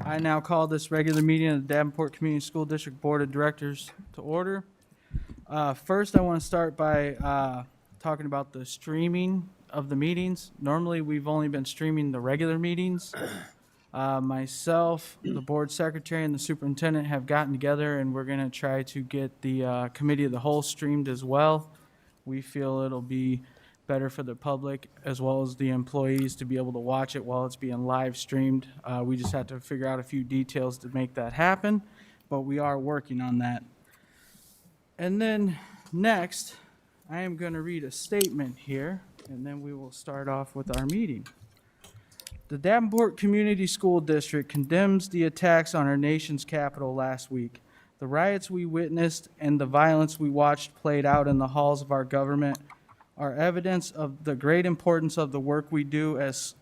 I now call this regular meeting of the Davenport Community School District Board of Directors to order. First, I want to start by talking about the streaming of the meetings. Normally, we've only been streaming the regular meetings. Myself, the board secretary, and the superintendent have gotten together, and we're going to try to get the committee of the whole streamed as well. We feel it'll be better for the public as well as the employees to be able to watch it while it's being live streamed. We just have to figure out a few details to make that happen, but we are working on that. And then next, I am going to read a statement here, and then we will start off with our meeting. The Davenport Community School District condemns the attacks on our nation's capital last week. The riots we witnessed and the violence we watched played out in the halls of our government are evidence of the great importance of the work we do as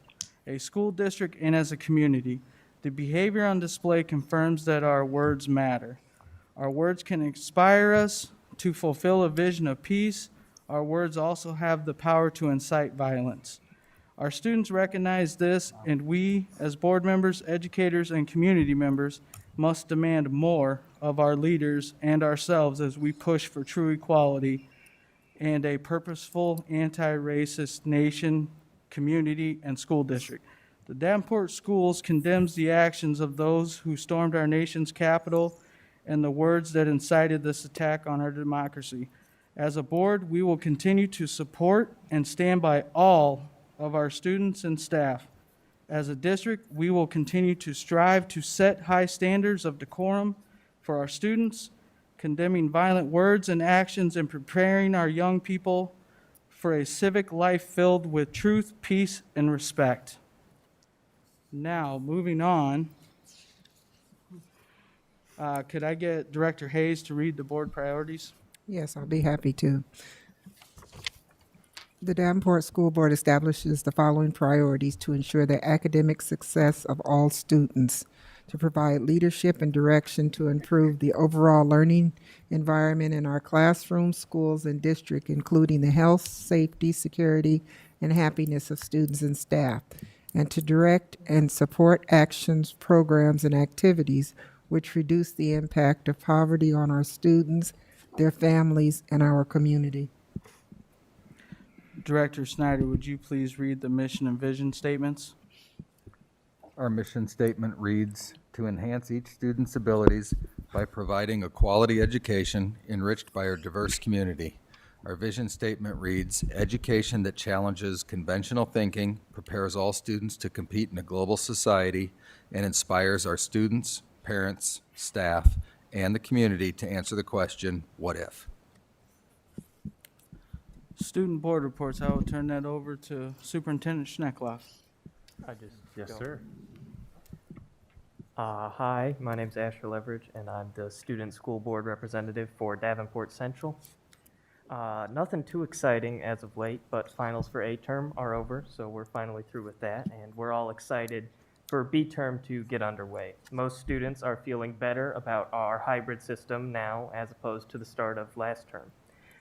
a school district and as a community. The behavior on display confirms that our words matter. Our words can inspire us to fulfill a vision of peace. Our words also have the power to incite violence. Our students recognize this, and we, as board members, educators, and community members, must demand more of our leaders and ourselves as we push for true equality and a purposeful anti-racist nation, community, and school district. The Davenport Schools condemns the actions of those who stormed our nation's capital and the words that incited this attack on our democracy. As a board, we will continue to support and stand by all of our students and staff. As a district, we will continue to strive to set high standards of decorum for our students, condemning violent words and actions and preparing our young people for a civic life filled with truth, peace, and respect. Now, moving on, could I get Director Hayes to read the board priorities? Yes, I'll be happy to. The Davenport School Board establishes the following priorities to ensure the academic success of all students: to provide leadership and direction to improve the overall learning environment in our classrooms, schools, and district, including the health, safety, security, and happiness of students and staff, and to direct and support actions, programs, and activities which reduce the impact of poverty on our students, their families, and our community. Director Snyder, would you please read the mission and vision statements? Our mission statement reads, to enhance each student's abilities by providing a quality education enriched by our diverse community. Our vision statement reads, education that challenges conventional thinking, prepares all students to compete in a global society, and inspires our students, parents, staff, and the community to answer the question, what if? Student board reports. I will turn that over to Superintendent Schneckloff. Yes, sir. Hi, my name's Asher Leverage, and I'm the student school board representative for Davenport Central. Nothing too exciting as of late, but finals for A term are over, so we're finally through with that, and we're all excited for B term to get underway. Most students are feeling better about our hybrid system now as opposed to the start of last term.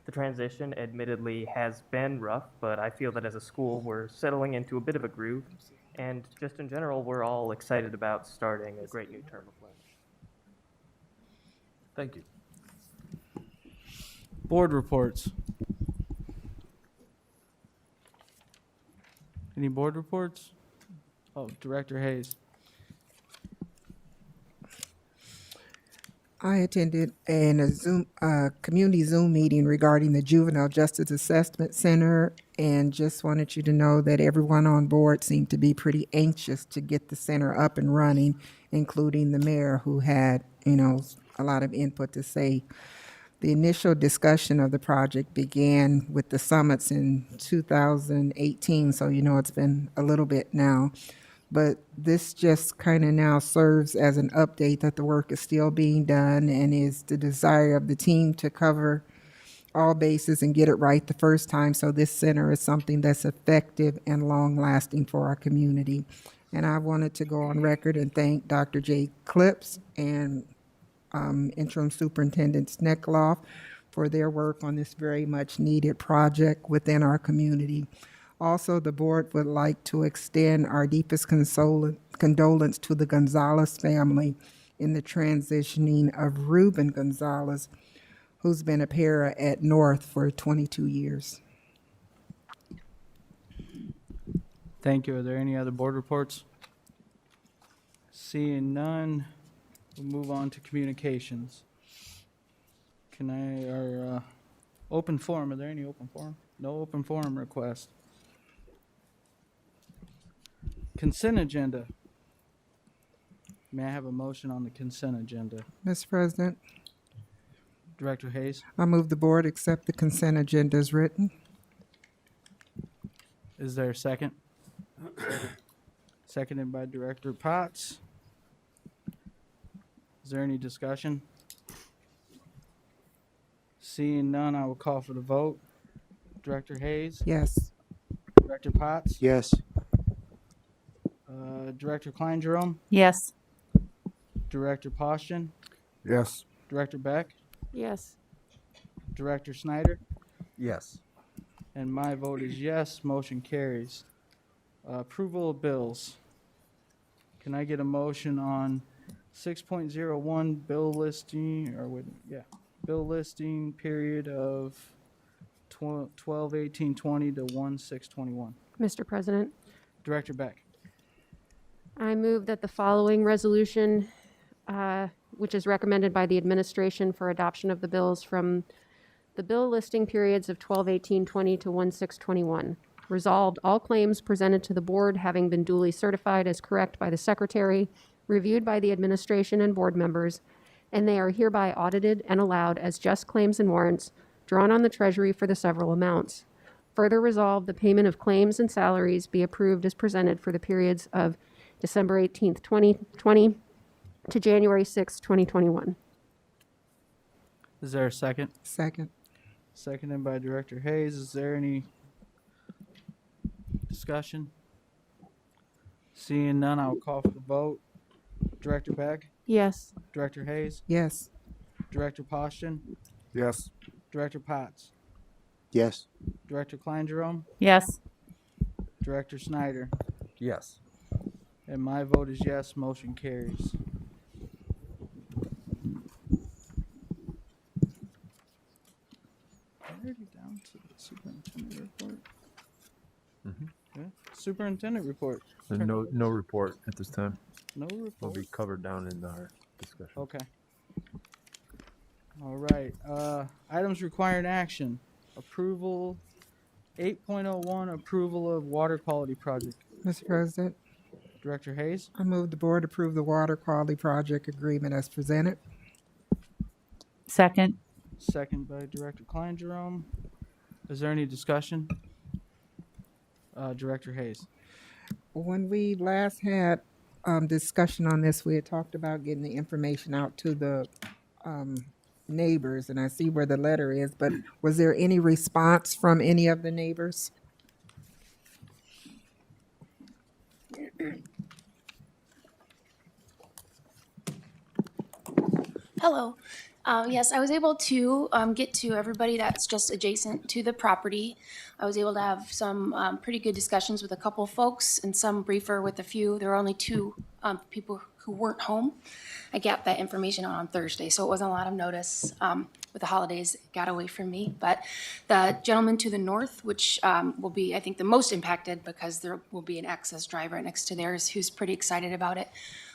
The transition admittedly has been rough, but I feel that as a school we're settling into a bit of a groove, and just in general we're all excited about starting a great new term of learning. Thank you. Board reports. Any board reports? Oh, Director Hayes. I attended a community Zoom meeting regarding the Juvenile Justice Assessment Center, and just wanted you to know that everyone on board seemed to be pretty anxious to get the center up and running, including the mayor, who had, a lot of input to say. The initial discussion of the project began with the summits in 2018, so it's been a little bit now. But this just kind of now serves as an update that the work is still being done, and is the desire of the team to cover all bases and get it right the first time. So this center is something that's effective and long-lasting for our community. And I wanted to go on record and thank Dr. J. Clips and Interim Superintendent Sneckloff for their work on this very much needed project within our community. Also, the board would like to extend our deepest condolence to the Gonzalez family in the transitioning of Ruben Gonzalez, who's been a para at North for 22 years. Thank you. Are there any other board reports? Seeing none, we'll move on to communications. Open forum, are there any open forum? No open forum request. Consent agenda. May I have a motion on the consent agenda? Mr. President, Director Hayes, I move the board accept the consent agenda as written. is there a second? Seconded by Director Potts. Is there any discussion? Seeing none, I will call for the vote. Director Hayes, Yes. Director Potts, Yes. Director Klein Jerome, Yes. Director Poston, Yes. Director Beck, Yes. Director Snyder, Yes. and my vote is yes, motion carries. Approval of bills. Can I get a motion on 6.01 bill listing, bill listing period of 12/18/20 to 1/6/21? Mr. President, Director Beck, I move that the following resolution, which is recommended by the administration for adoption of the bills from the bill listing periods of 12/18/20 to 1/6/21. Resolved, all claims presented to the board having been duly certified as correct by the secretary, reviewed by the administration and board members, and they are hereby audited and allowed as just claims and warrants drawn on the treasury for the several amounts. Further resolved, the payment of claims and salaries be approved as presented for the periods of December 18th, 2020 to January 6th, 2021. is there a second? Second. Seconded by Director Hayes. Is there any discussion? Seeing none, I will call for the vote. Director Beck, Yes. Director Hayes, Yes. Director Poston, Yes. Director Potts, Yes. Director Klein Jerome, Yes. Director Snyder, Yes. and my vote is yes, motion carries. Already down to the superintendent report. Okay. Superintendent report. There's no report at this time. No Will report. be covered down in our discussion. Okay. All right. Items requiring action. Approval. 8.01 approval of water quality project. Mr. President, Director Hayes, I move the board approve the water quality project agreement as presented. Second. second by Director Klein Jerome. Is there any discussion? Director Hayes. When we last had discussion on this, we had talked about getting the information out to the neighbors, and I see where the letter is, but was there any response from any of the neighbors? Hello. Yes, I was able to get to everybody that's just adjacent to the property. I was able to have some pretty good discussions with a couple folks and some briefer with a few. There were only two people who weren't home. I got that information on Thursday, so it wasn't a lot of notice. With the holidays, it got away from me. But the gentleman to the north, which will be, I think, the most impacted because there will be an access drive right next to theirs, who's pretty excited about it.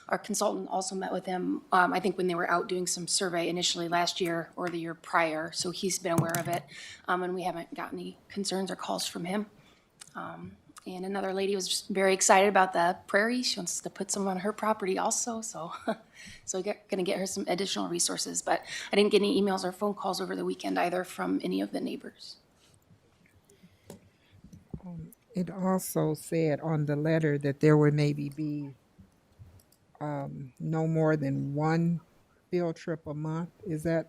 Our consultant also met with him, I think when they were out doing some survey initially last year or the year prior, so he's been aware of it. And we haven't gotten any concerns or calls from him. And another lady was just very excited about the prairie. She wants to put some on her property also, so gonna get her some additional resources. But I didn't get any emails or phone calls over the weekend either from any of the neighbors. It also said on the letter that there would maybe be no more than one field trip a month. Is that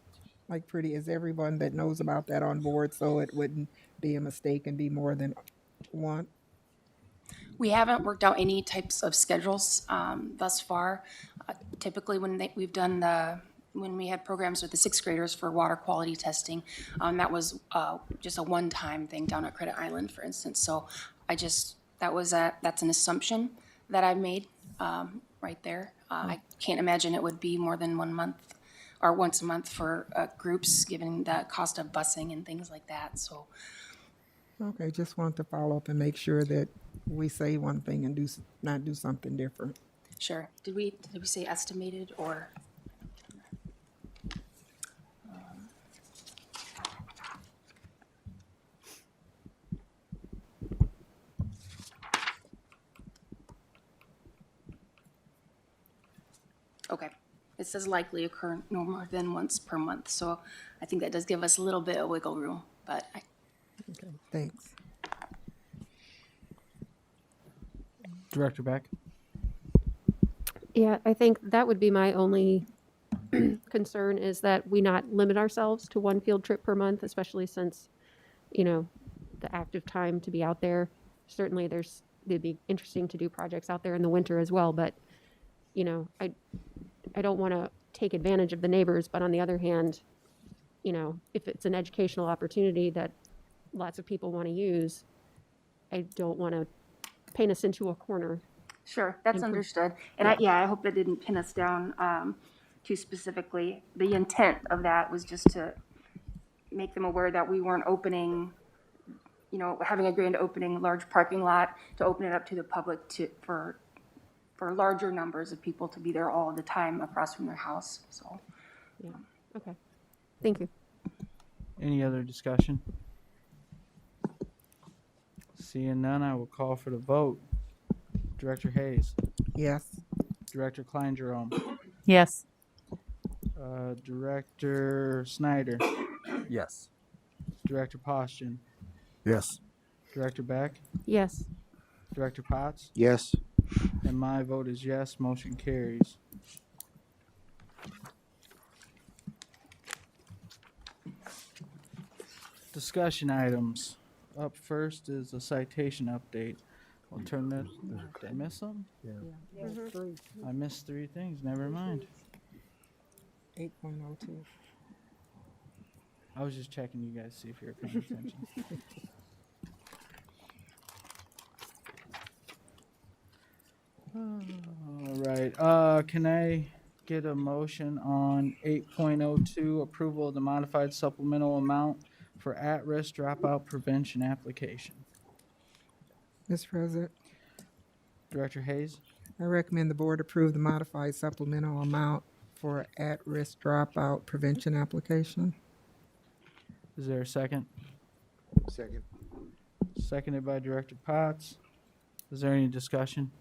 is everyone that knows about that on board, so it wouldn't be a mistake and be more than one? We haven't worked out any types of schedules thus far. Typically, when we had programs with the sixth graders for water quality testing, that was just a one-time thing down at Credit Island, for instance. So that's an assumption that I made right there. I can't imagine it would be more than 1 month or once a month for groups, given the cost of busing and things like that. So, Okay, just wanted to follow up and make sure that we say one thing and not do something different. sure. Did we say estimated or? Okay. It says likely occur no more than once per month, so I think that does give us a little bit of wiggle room, but Okay, thanks. Director Beck? Yeah, I think that would be my only concern is that we not limit ourselves to one field trip per month, especially since, the active time to be out there. Certainly it'd be interesting to do projects out there in the winter as well, but, I don't want to take advantage of the neighbors, but on the other hand, if it's an educational opportunity that lots of people want to use, I don't want to paint us into a corner. sure, that's understood. And I hope that didn't pin us down too specifically. The intent of that was just to make them aware that we weren't opening, having a grand opening, large parking lot, to open it up to the public for larger numbers of people to be there all the time across from their house, so. Yeah, okay. Thank you. Any other discussion? Seeing none, I will call for the vote. Director Hayes, Yes. Director Klein Jerome, Yes. Director Snyder, Yes. Director Poston, Yes. Director Beck, Yes. Director Potts, Yes. and my vote is yes, motion carries. Discussion items. Up first is a citation update. We'll turn that, did I miss something? I missed 3 things, never mind. 8.02. I was just checking you guys, see if you're paying attention. All right, can I get a motion on 8.02, approval of the modified supplemental amount for at-risk dropout prevention application? Mr. President, Director Hayes, I recommend the board approve the modified supplemental amount for at-risk dropout prevention application. is there a second? Second. Seconded by Director Potts. Is there any discussion?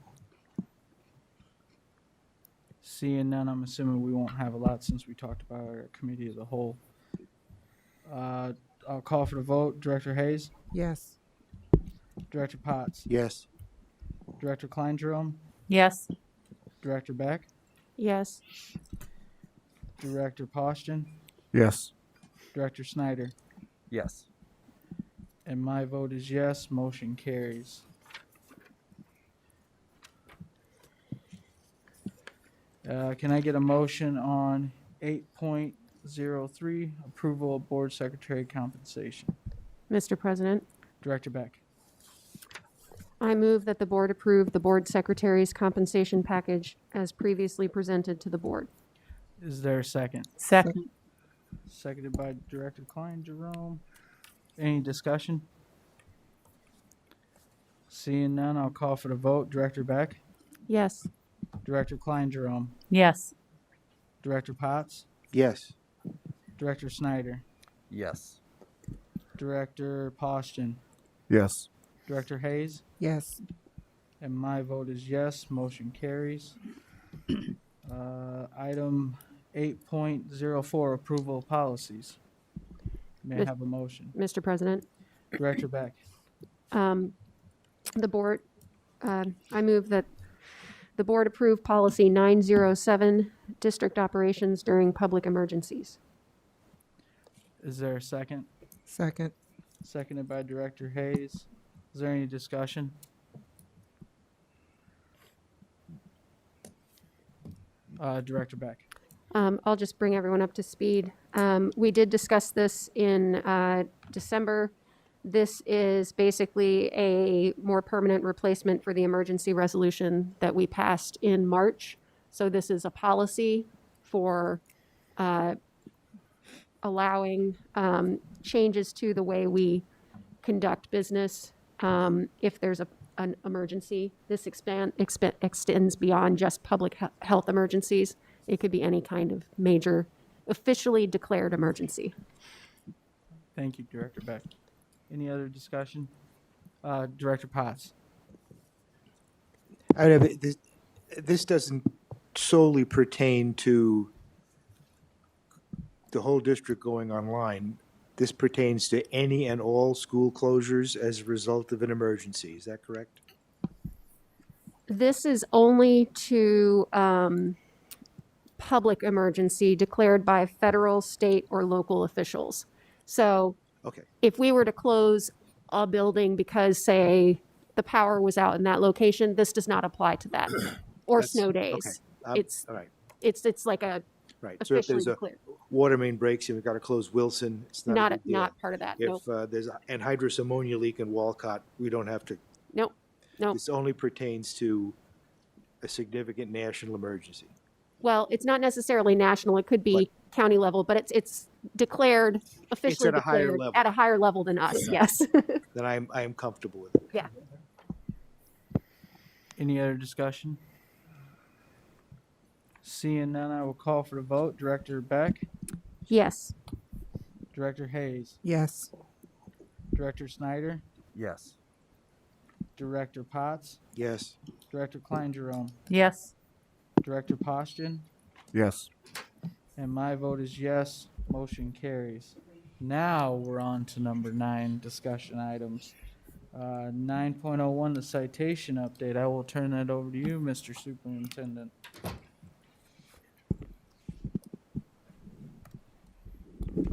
Seeing none, I'm assuming we won't have a lot since we talked about our committee of the whole. I'll call for the vote. Director Hayes, Yes. Director Potts, Yes. Director Klein Jerome, Yes. Director Beck, Yes. Director Poston, Yes. Director Snyder, Yes. and my vote is yes, motion carries. Can I get a motion on 8.03, approval of board secretary compensation? Mr. President, Director Beck, I move that the board approve the board secretary's compensation package as previously presented to the board. is there a second? Second. Seconded by Director Klein Jerome. Any discussion? Seeing none, I'll call for the vote. Director Beck, Yes. Director Klein Jerome, Yes. Director Potts, Yes. Director Snyder, Yes. Director Poston, Yes. Director Hayes, Yes. and my vote is yes, motion carries. Item 8.04, approval of policies. May I Mis- have a motion? Mr. President, Director Beck, the board, I move that the board approve policy 907, district operations during public emergencies. is there a second? Second. Seconded by Director Hayes. Is there any discussion? Director Beck. I'll just bring everyone up to speed. We did discuss this in December. This is basically a more permanent replacement for the emergency resolution that we passed in March. So this is a policy for allowing changes to the way we conduct business if there's an emergency. This extends beyond just public health emergencies. It could be any kind of major, officially declared emergency. Thank you, Director Beck. Any other discussion? Director Potts? This doesn't solely pertain to the whole district going online. This pertains to any and all school closures as a result of an emergency. Is that correct? This is only to public emergency declared by federal, state, or local officials. So Okay. if we were to close a building because, say, the power was out in that location, this does not apply to that. Or That's- snow days. okay. It's All right. it's like a Right. So if officially there's a declared. water main breaks, you've got to close Wilson. It's not a big deal. Not part of that. Nope. If there's an anhydrous ammonia leak in Walcott, we don't have to. Nope. Nope. This only pertains to a significant national emergency. Well, it's not necessarily national. It could be county level, but it's declared officially at a higher declared level. at a higher level than us. Yes. Then I am comfortable with it. Yeah. Any other discussion? Seeing none, I will call for the vote. Director Beck? Yes. Director Hayes? Yes. Director Snyder? Yes. Director Potts? Yes. Director Klein Jerome? Yes. Director Poston? Yes. And my vote is yes. Motion carries. Now we're on to number 9, discussion items. 9.01, the citation update. I will turn that over to you, Mr. Superintendent.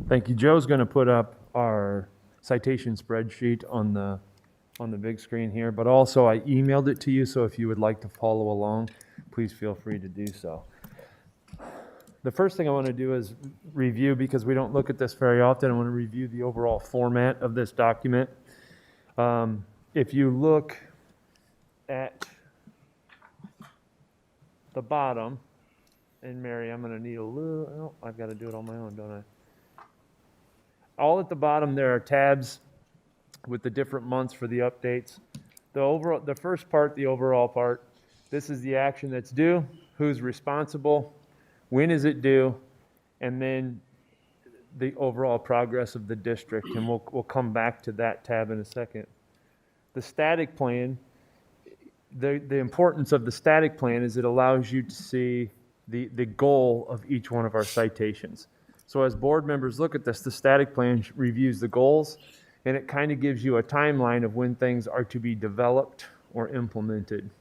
Thank you. Joe's going to put up our citation spreadsheet on the big screen here, but also I emailed it to you, so if you would like to follow along, please feel free to do so. The first thing I want to do is review, because we don't look at this very often, I want to review the overall format of this document. If you look at the bottom, and Mary, I'm going to need a little, oh, I've got to do it on my own, don't I? All at the bottom, there are tabs with the different months for the updates. The first part, the overall part, this is the action that's due, who's responsible, when is it due, and then the overall progress of the district, and we'll come back to that tab in a second. The static plan, the importance of the static plan is it allows you to see the goal of each one of our citations. So as board members look at this, the static plan reviews the goals, and it kind of gives you a timeline of when things are to be developed or implemented.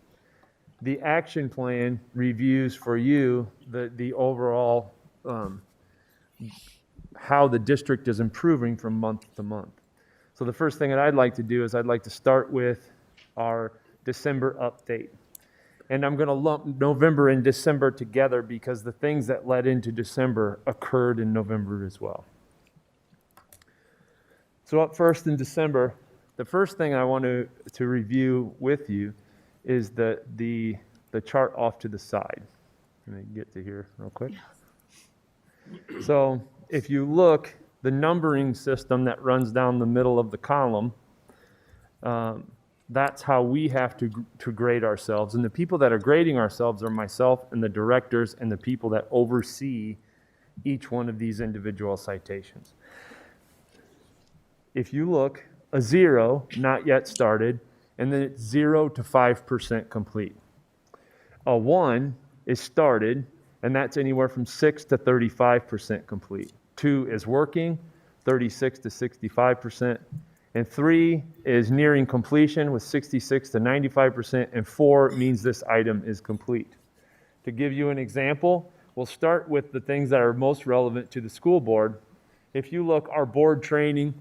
The action plan reviews for you the overall how the district is improving from month to month. So the first thing that I'd like to do is I'd like to start with our December update. And I'm going to lump November and December together because the things that led into December occurred in November as well. So up first in December, the first thing I want to review with you is the chart off to the side. Let me get to here real quick. So if you look, the numbering system that runs down the middle of the column, that's how we have to grade ourselves. And the people that are grading ourselves are myself and the directors and the people that oversee each one of these individual citations. If you look, a 0, not yet started, and then it's 0 to 5% complete. A 1 is started, and that's anywhere from 6 to 35% complete. 2 is working, 36 to 65%. And 3 is nearing completion with 66 to 95%, and 4 means this item is complete. To give you an example, we'll start with the things that are most relevant to the school board. If you look, our board training,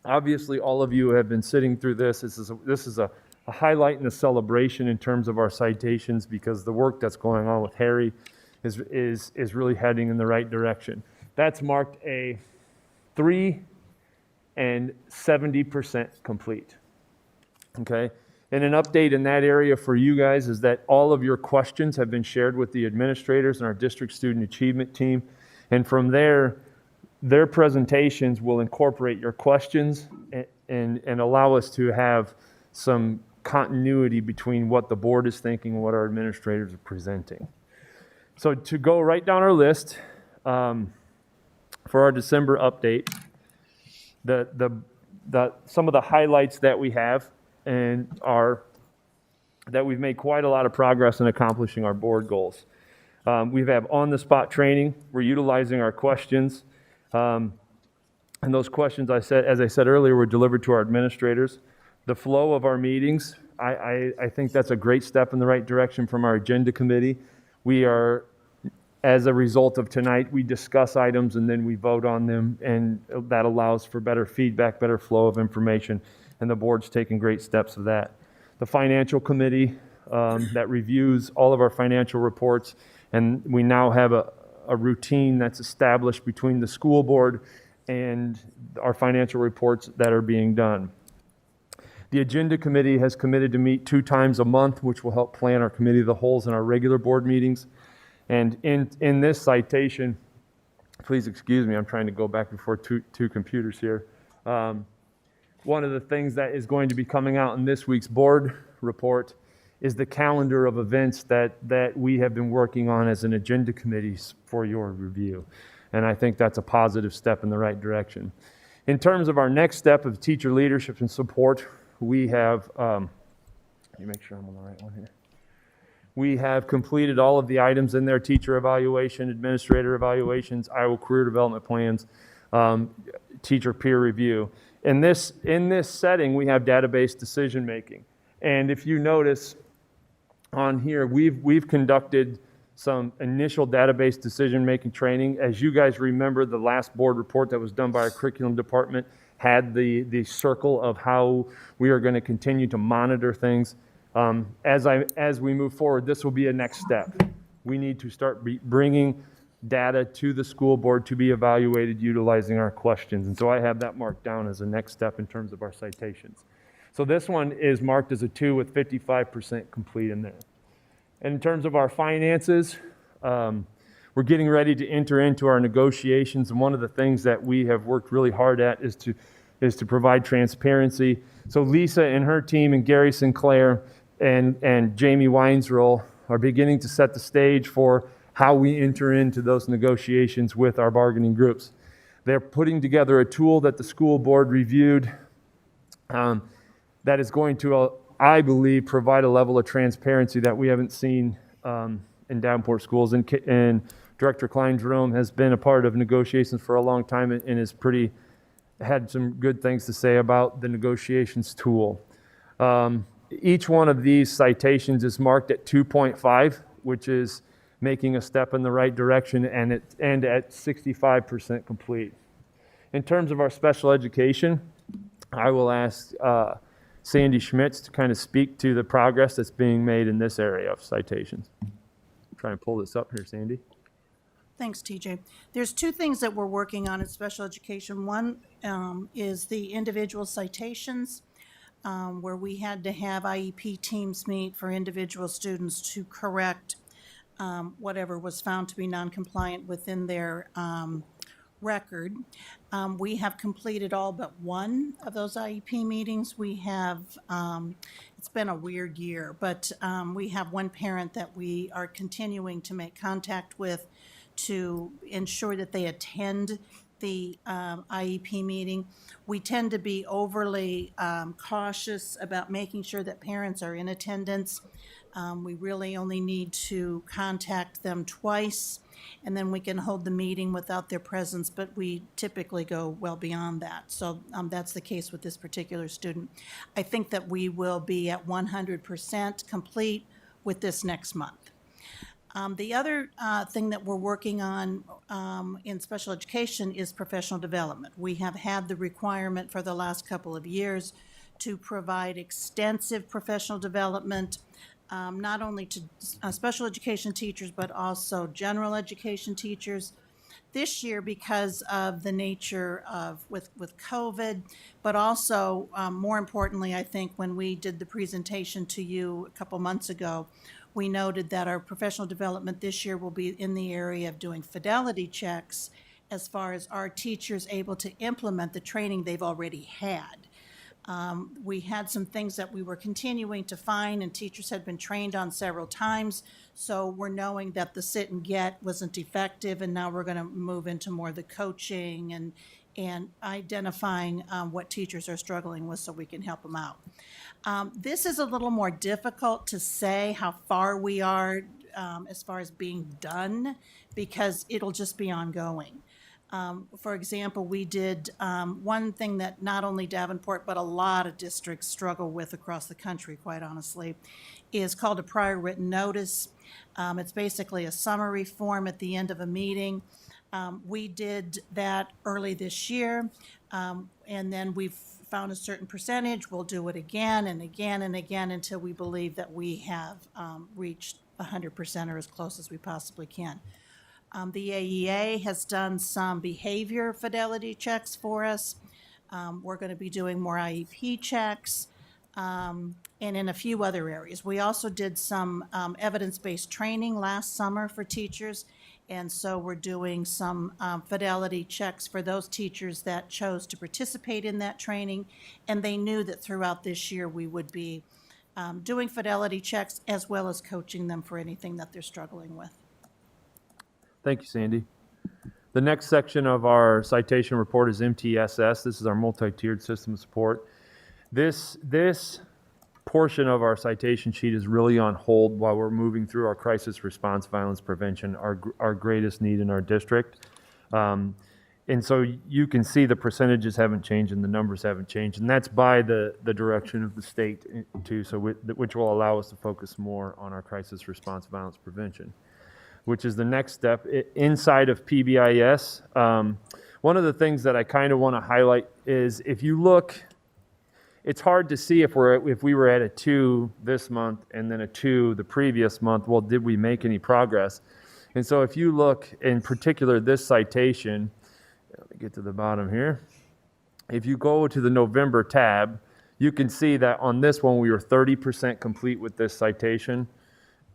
obviously all of you have been sitting through this. This is a highlight and a celebration in terms of our citations because the work that's going on with Harry is really heading in the right direction. That's marked a 3 and 70% complete. Okay? And an update in that area for you guys is that all of your questions have been shared with the administrators and our district student achievement team. And from there, their presentations will incorporate your questions and allow us to have some continuity between what the board is thinking and what our administrators are presenting. So to go right down our list, for our December update, some of the highlights that we have and are that we've made quite a lot of progress in accomplishing our board goals. We have on-the-spot training. We're utilizing our questions. And those questions, as I said earlier, were delivered to our administrators. The flow of our meetings, I think that's a great step in the right direction from our agenda committee. We are, as a result of tonight, we discuss items and then we vote on them, and that allows for better feedback, better flow of information, and the board's taking great steps of that. The financial committee that reviews all of our financial reports, and we now have a routine that's established between the school board and our financial reports that are being done. The agenda committee has committed to meet 2 times a month, which will help plan our committee of the wholes and our regular board meetings. And in this citation, please excuse me, I'm trying to go back before two computers here. One of the things that is going to be coming out in this week's board report is the calendar of events that we have been working on as an agenda committee for your review. And I think that's a positive step in the right direction. In terms of our next step of teacher leadership and support, we have, let me make sure I'm on the right one here. We have completed all of the items in there: teacher evaluation, administrator evaluations, Iowa career development plans, teacher peer review. In this setting, we have database decision making. And if you notice on here, we've conducted some initial database decision making training. As you guys remember, the last board report that was done by our curriculum department had the circle of how we are going to continue to monitor things. As we move forward, this will be a next step. We need to start bringing data to the school board to be evaluated utilizing our questions. And so I have that marked down as a next step in terms of our citations. So this one is marked as a 2 with 55% complete in there. And in terms of our finances, we're getting ready to enter into our negotiations. And one of the things that we have worked really hard at is to provide transparency. So Lisa and her team and Gary Sinclair and Jamie Weinsroll are beginning to set the stage for how we enter into those negotiations with our bargaining groups. They're putting together a tool that the school board reviewed that is going to, I believe, provide a level of transparency that we haven't seen in Davenport schools. And Director Klein Jerome has been a part of negotiations for a long time and has had some good things to say about the negotiations tool. Each one of these citations is marked at 2.5, which is making a step in the right direction, and at 65% complete. In terms of our special education, I will ask Sandy Schmitz to kind of speak to the progress that's being made in this area of citations. Try and pull this up here, Sandy. Thanks, TJ. There's 2 things that we're working on in special education. One is the individual citations, where we had to have IEP teams meet for individual students to correct whatever was found to be non-compliant within their record. We have completed all but one of those IEP meetings. We have, it's been a weird year, but we have one parent that we are continuing to make contact with to ensure that they attend the IEP meeting. We tend to be overly cautious about making sure that parents are in attendance. We really only need to contact them twice, and then we can hold the meeting without their presence, but we typically go well beyond that. So that's the case with this particular student. I think that we will be at 100% complete with this next month. The other thing that we're working on in special education is professional development. We have had the requirement for the last couple of years to provide extensive professional development, not only to special education teachers, but also general education teachers. This year, because of the nature of with COVID, but also more importantly, I think when we did the presentation to you a couple months ago, we noted that our professional development this year will be in the area of doing fidelity checks as far as our teachers able to implement the training they've already had. We had some things that we were continuing to find, and teachers had been trained on several times. So we're knowing that the sit and get wasn't effective, and now we're going to move into more the coaching and identifying what teachers are struggling with so we can help them out. This is a little more difficult to say how far we are as far as being done, because it'll just be ongoing. For example, we did one thing that not only Davenport, but a lot of districts struggle with across the country, quite honestly, is called a prior written notice. It's basically a summary form at the end of a meeting. We did that early this year, and then we've found a certain percentage. We'll do it again and again and again until we believe that we have reached 100% or as close as we possibly can. The AEA has done some behavior fidelity checks for us. We're going to be doing more IEP checks, and in a few other areas. We also did some evidence-based training last summer for teachers, and so we're doing some fidelity checks for those teachers that chose to participate in that training, and they knew that throughout this year we would be doing fidelity checks as well as coaching them for anything that they're struggling with. Thank you, Sandy. The next section of our citation report is MTSS. This is our multi-tiered system of support. This portion of our citation sheet is really on hold while we're moving through our crisis response violence prevention, our greatest need in our district. And so you can see the percentages haven't changed and the numbers haven't changed, and that's by the direction of the state too, so which will allow us to focus more on our crisis response violence prevention, which is the next step inside of PBIS. One of the things that I kind of want to highlight is if you look, it's hard to see if we were at a 2 this month and then a 2 the previous month. Well, did we make any progress? And so if you look in particular this citation, let me get to the bottom here. If you go to the November tab, you can see that on this one we were 30% complete with this citation.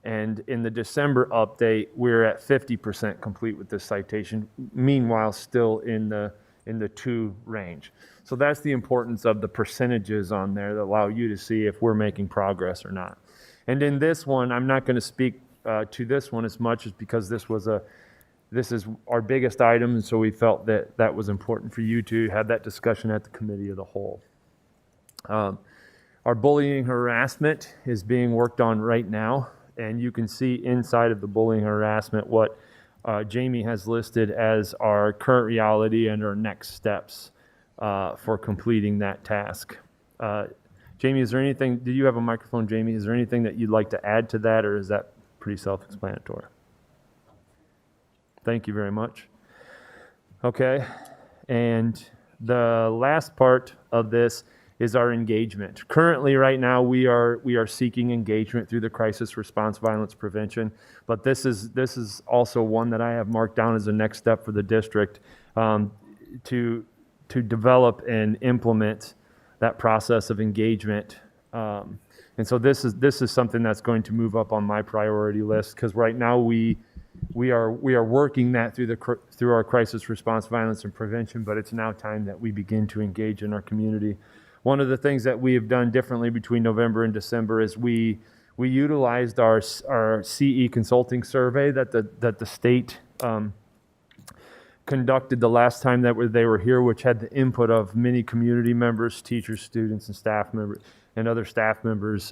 And in the December update, we're at 50% complete with this citation, meanwhile still in the 2 range. So that's the importance of the percentages on there that allow you to see if we're making progress or not. And in this one, I'm not going to speak to this one as much as because this is our biggest item, and so we felt that that was important for you to have that discussion at the committee of the whole. Our bullying harassment is being worked on right now. And you can see inside of the bullying harassment what Jamie has listed as our current reality and our next steps for completing that task. Jamie, is there anything, do you have a microphone, Jamie? Is there anything that you'd like to add to that, or is that pretty self-explanatory? Thank you very much. Okay, and the last part of this is our engagement. Currently, right now, we are seeking engagement through the crisis response violence prevention, but this is also one that I have marked down as a next step for the district to develop and implement that process of engagement. And so this is something that's going to move up on my priority list, because right now we are working that through our crisis response violence and prevention, but it's now time that we begin to engage in our community. One of the things that we have done differently between November and December is we utilized our CE consulting survey that the state conducted the last time that they were here, which had the input of many community members, teachers, students, and staff members, and other staff members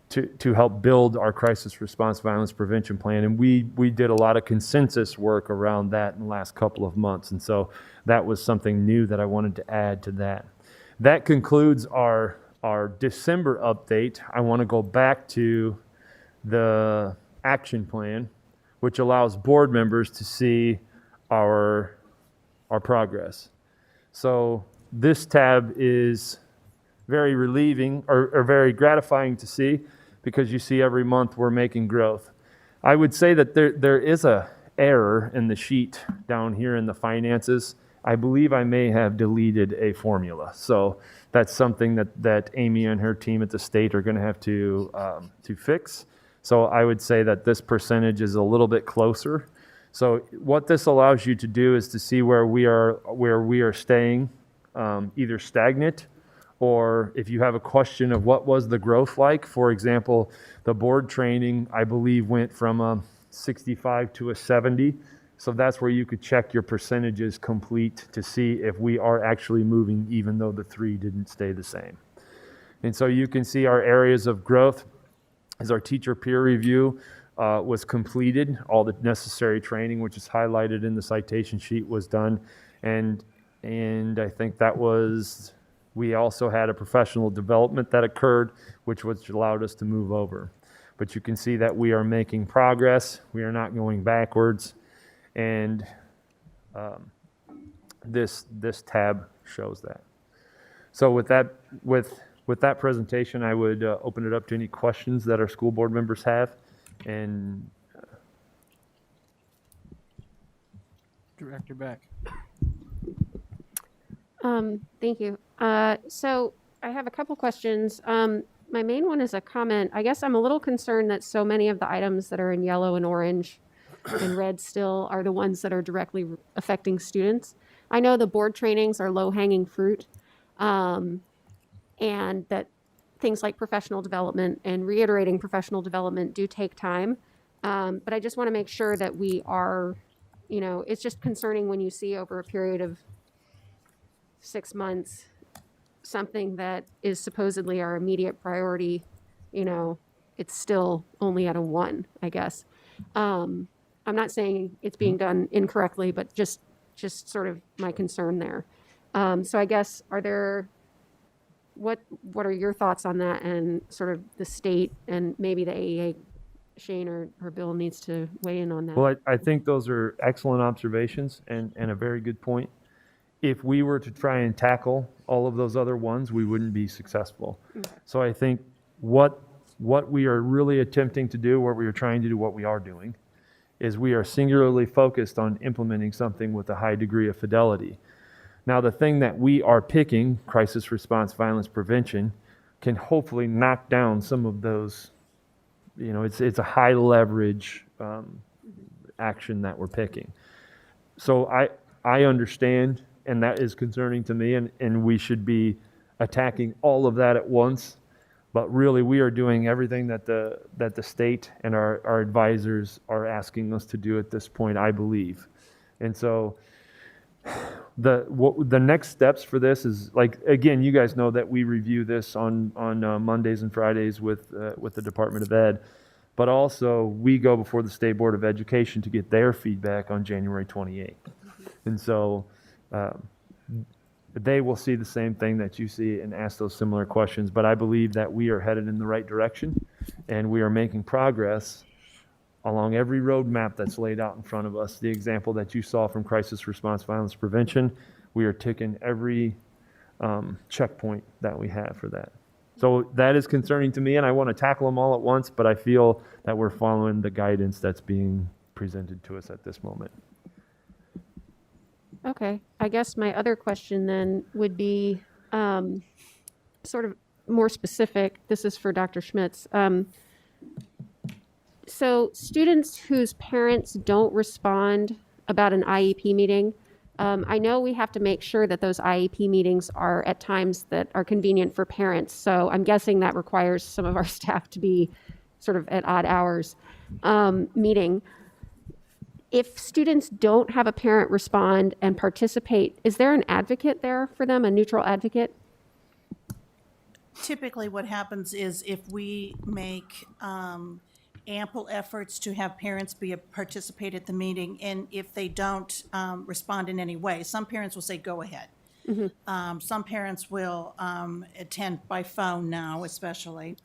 to help build our crisis response violence prevention plan. And we did a lot of consensus work around that in the last couple of months. And so that was something new that I wanted to add to that. That concludes our December update. I want to go back to the action plan, which allows board members to see our progress. So this tab is very relieving or very gratifying to see, because you see every month we're making growth. I would say that there is a error in the sheet down here in the finances. I believe I may have deleted a formula. So that's something that Amy and her team at the state are going to have to fix. So I would say that this percentage is a little bit closer. So what this allows you to do is to see where we are staying, either stagnant, or if you have a question of what was the growth like. For example, the board training, I believe, went from a 65 to a 70. So that's where you could check your percentages complete to see if we are actually moving, even though the 3 didn't stay the same. And so you can see our areas of growth as our teacher peer review was completed. All the necessary training, which is highlighted in the citation sheet, was done. And I think that was, we also had a professional development that occurred, which allowed us to move over. But you can see that we are making progress. We are not going backwards. And this tab shows that. So with that presentation, I would open it up to any questions that our school board members have. And Director Beck. Thank you. So I have a couple questions. My main one is a comment. I guess I'm a little concerned that so many of the items that are in yellow and orange and red still are the ones that are directly affecting students. I know the board trainings are low-hanging fruit, and that things like professional development and reiterating professional development do take time. But I just want to make sure that we are, it's just concerning when you see over a period of 6 months, something that is supposedly our immediate priority, it's still only at a 1, I guess. I'm not saying it's being done incorrectly, but just sort of my concern there. So I guess, what are your thoughts on that, and sort of the state and maybe the AEA? Shane or Bill needs to weigh in on that. well, I think those are excellent observations and a very good point. If we were to try and tackle all of those other ones, we wouldn't be successful. Okay. So I think what we are really attempting to do, what we are trying to do, what we are doing, is we are singularly focused on implementing something with a high degree of fidelity. Now, the thing that we are picking, crisis response violence prevention, can hopefully knock down some of those. It's a high leverage action that we're picking. So I understand, and that is concerning to me, and we should be attacking all of that at once. But really, we are doing everything that the state and our advisors are asking us to do at this point, I believe. And so the next steps for this is, like, again, you guys know that we review this on Mondays and Fridays with the Department of Ed, but also we go before the State Board of Education to get their feedback on January 28th. And so they will see the same thing that you see and ask those similar questions. But I believe that we are headed in the right direction, and we are making progress along every roadmap that's laid out in front of us. The example that you saw from crisis response violence prevention, we are ticking every checkpoint that we have for that. So that is concerning to me, and I want to tackle them all at once, but I feel that we're following the guidance that's being presented to us at this moment. Okay, I guess my other question then would be sort of more specific. This is for Dr. Schmitz. So students whose parents don't respond about an IEP meeting, I know we have to make sure that those IEP meetings are at times that are convenient for parents. So I'm guessing that requires some of our staff to be sort of at odd hours meeting. If students don't have a parent respond and participate, is there an advocate there for them, a neutral advocate? Typically, what happens is if we make ample efforts to have parents participate at the meeting, and if they don't respond in any way, some parents will say, go ahead. Mm-hmm. Some parents will attend by phone now, especially.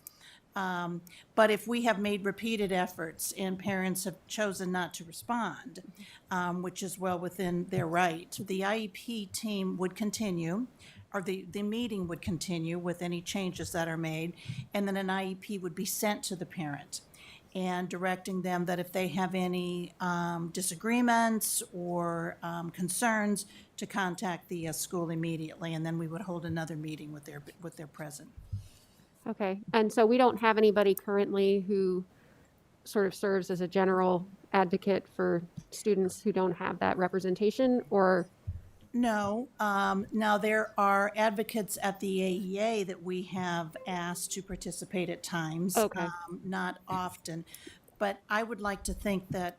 But if we have made repeated efforts and parents have chosen not to respond, which is well within their right, the IEP team would continue, or the meeting would continue with any changes that are made, and then an IEP would be sent to the parent. and directing them that if they have any disagreements or concerns, to contact the school immediately, and then we would hold another meeting with their present. Okay, and so we don't have anybody currently who sort of serves as a general advocate for students who don't have that representation, or, No, now there are advocates at the AEA that we have asked to participate at times. Okay. Not often, but I would like to think that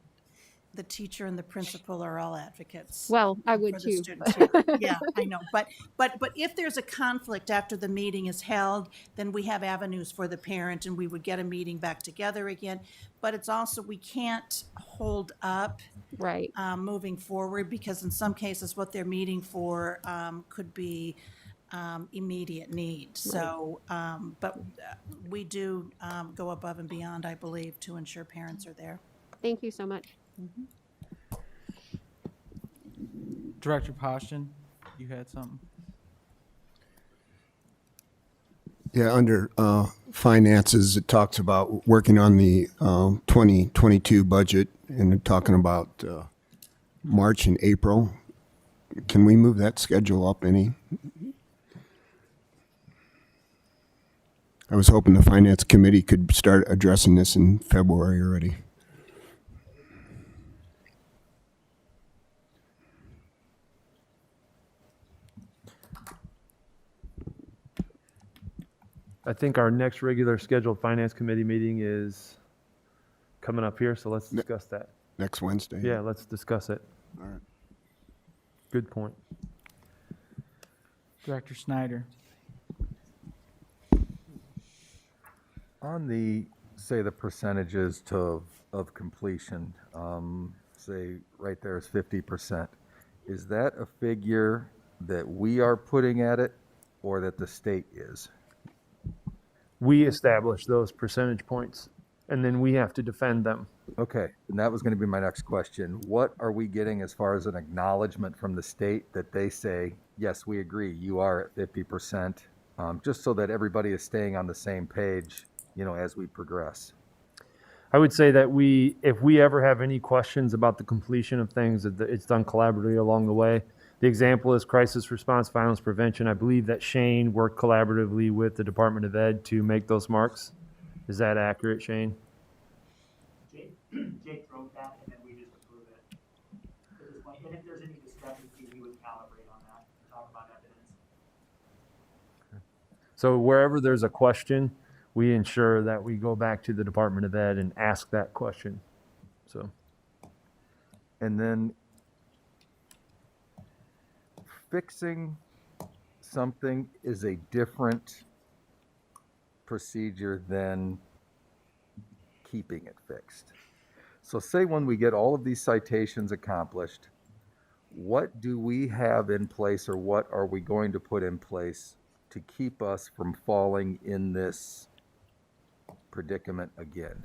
the teacher and the principal are all advocates. well, I would for the too. students. Yeah, yeah, I know. But if there's a conflict after the meeting is held, then we have avenues for the parent, and we would get a meeting back together again. But it's also, we can't hold up Right, moving forward, because in some cases, what they're meeting for could be immediate need. So, but we do go above and beyond, I believe, to ensure parents are there. thank you so much. Director Poston, you had something? Yeah, under finances, it talks about working on the 2022 budget and talking about March and April. Can we move that schedule up any? I was hoping the finance committee could start addressing this in February already. I think our next regular scheduled finance committee meeting is coming up here, so let's discuss that. Next Wednesday? Yeah, let's discuss it. All right. Good point. Director Snyder. On the, say, the percentages of completion, say right there is 50%. Is that a figure that we are putting at it or that the state is? We establish those percentage points, and then we have to defend them. Okay, and that was going to be my next question. What are we getting as far as an acknowledgement from the state that they say, yes, we agree, you are at 50%, just so that everybody is staying on the same page, you know, as we progress? I would say that if we ever have any questions about the completion of things, that it's done collaboratively along the way. The example is crisis response, violence prevention. I believe that Shane worked collaboratively with the Department of Ed to make those marks. Is that accurate, Shane? Jake wrote that, and then we just approve it at this point. And if there's any discrepancy, we would calibrate on that and talk about evidence. So wherever there's a question, we ensure that we go back to the Department of Ed and ask that question. So, And then fixing something is a different procedure than keeping it fixed. So say when we get all of these citations accomplished, what do we have in place, or what are we going to put in place to keep us from falling in this predicament again?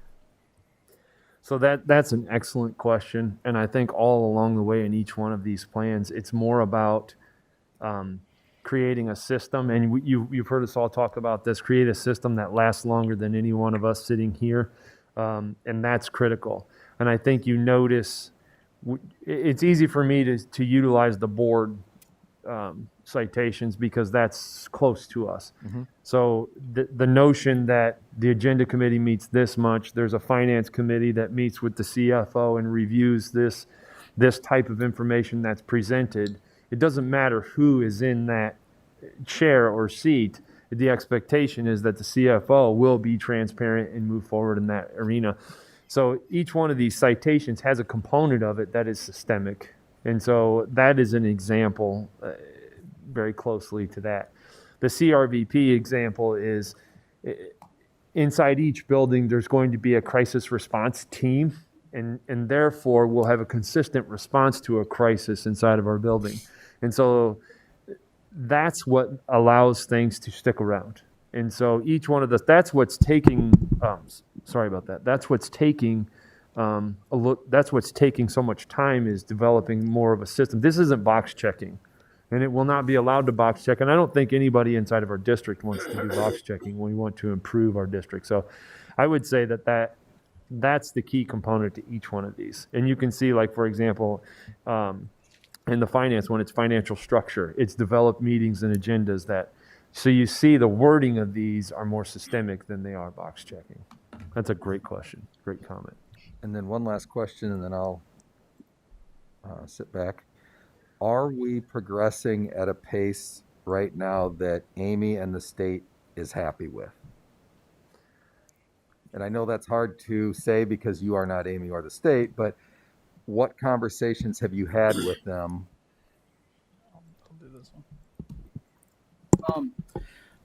So that's an excellent question, and I think all along the way in each one of these plans, it's more about creating a system, and you've heard us all talk about this, create a system that lasts longer than any one of us sitting here, and that's critical. And I think you notice, it's easy for me to utilize the board citations because that's close to us. Mm-hmm. So the notion that the agenda committee meets this much, there's a finance committee that meets with the CFO and reviews this type of information that's presented. It doesn't matter who is in that chair or seat. The expectation is that the CFO will be transparent and move forward in that arena. So each one of these citations has a component of it that is systemic. And so that is an example very closely to that. The CRVP example is inside each building, there's going to be a crisis response team, and therefore we'll have a consistent response to a crisis inside of our building. And so that's what allows things to stick around. And so each one of that's what's taking, sorry about that. That's what's taking that's what's taking so much time, is developing more of a system. This isn't box checking, and it will not be allowed to box check. And I don't think anybody inside of our district wants to do box checking. We want to improve our district. So I would say that That's the key component to each one of these. And you can see, like, for example, in the finance one, it's financial structure. It's developed meetings and agendas that, so you see the wording of these are more systemic than they are box checking. That's a great question. Great comment. And then one last question, and then I'll sit back. Are we progressing at a pace right now that Amy and the state is happy with? And I know that's hard to say because you are not Amy or the state, but what conversations have you had with them? I'll do this one.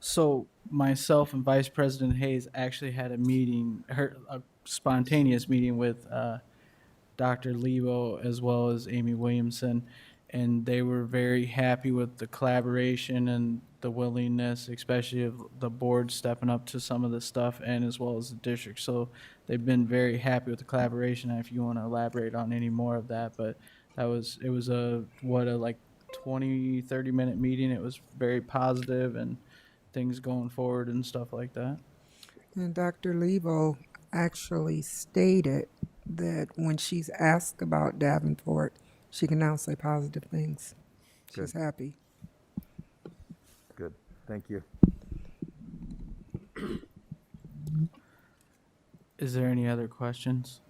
So myself and Vice President Hayes actually had a meeting, a spontaneous meeting with Dr. Lebo as well as Amy Williamson, and they were very happy with the collaboration and the willingness, especially of the board stepping up to some of the stuff, and as well as the district. So they've been very happy with the collaboration. And if you want to elaborate on any more of that, but it was a 20-30 minute meeting. It was very positive and things going forward and stuff like that. And Dr. Lebo actually stated that when she's asked about Davenport, she can now say positive things. She's happy. Good. Thank you. Is there any other questions?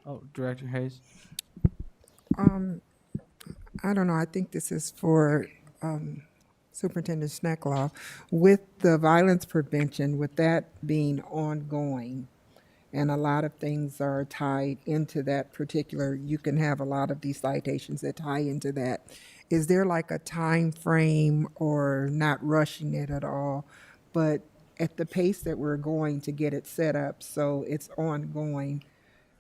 Oh, Director Hayes? I don't know. I think this is for Superintendent Schneckloff. With the violence prevention, with that being ongoing, and a lot of things are tied into that particular, you can have a lot of these citations that tie into that. Is there like a time frame, or not rushing it at all, but at the pace that we're going to get it set up so it's ongoing,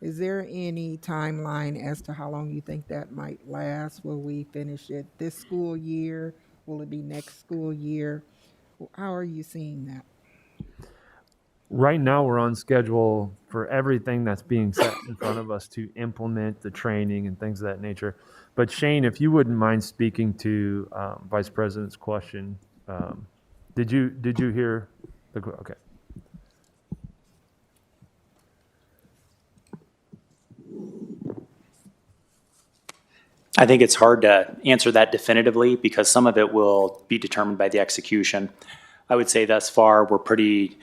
is there any timeline as to how long you think that might last? Will we finish it this school year? Will it be next school year? How are you seeing that? Right now, we're on schedule for everything that's being set in front of us to implement the training and things of that nature. But Shane, if you wouldn't mind speaking to Vice President's question, did you hear the okay? I think it's hard to answer that definitively because some of it will be determined by the execution. I would say thus far, we're pretty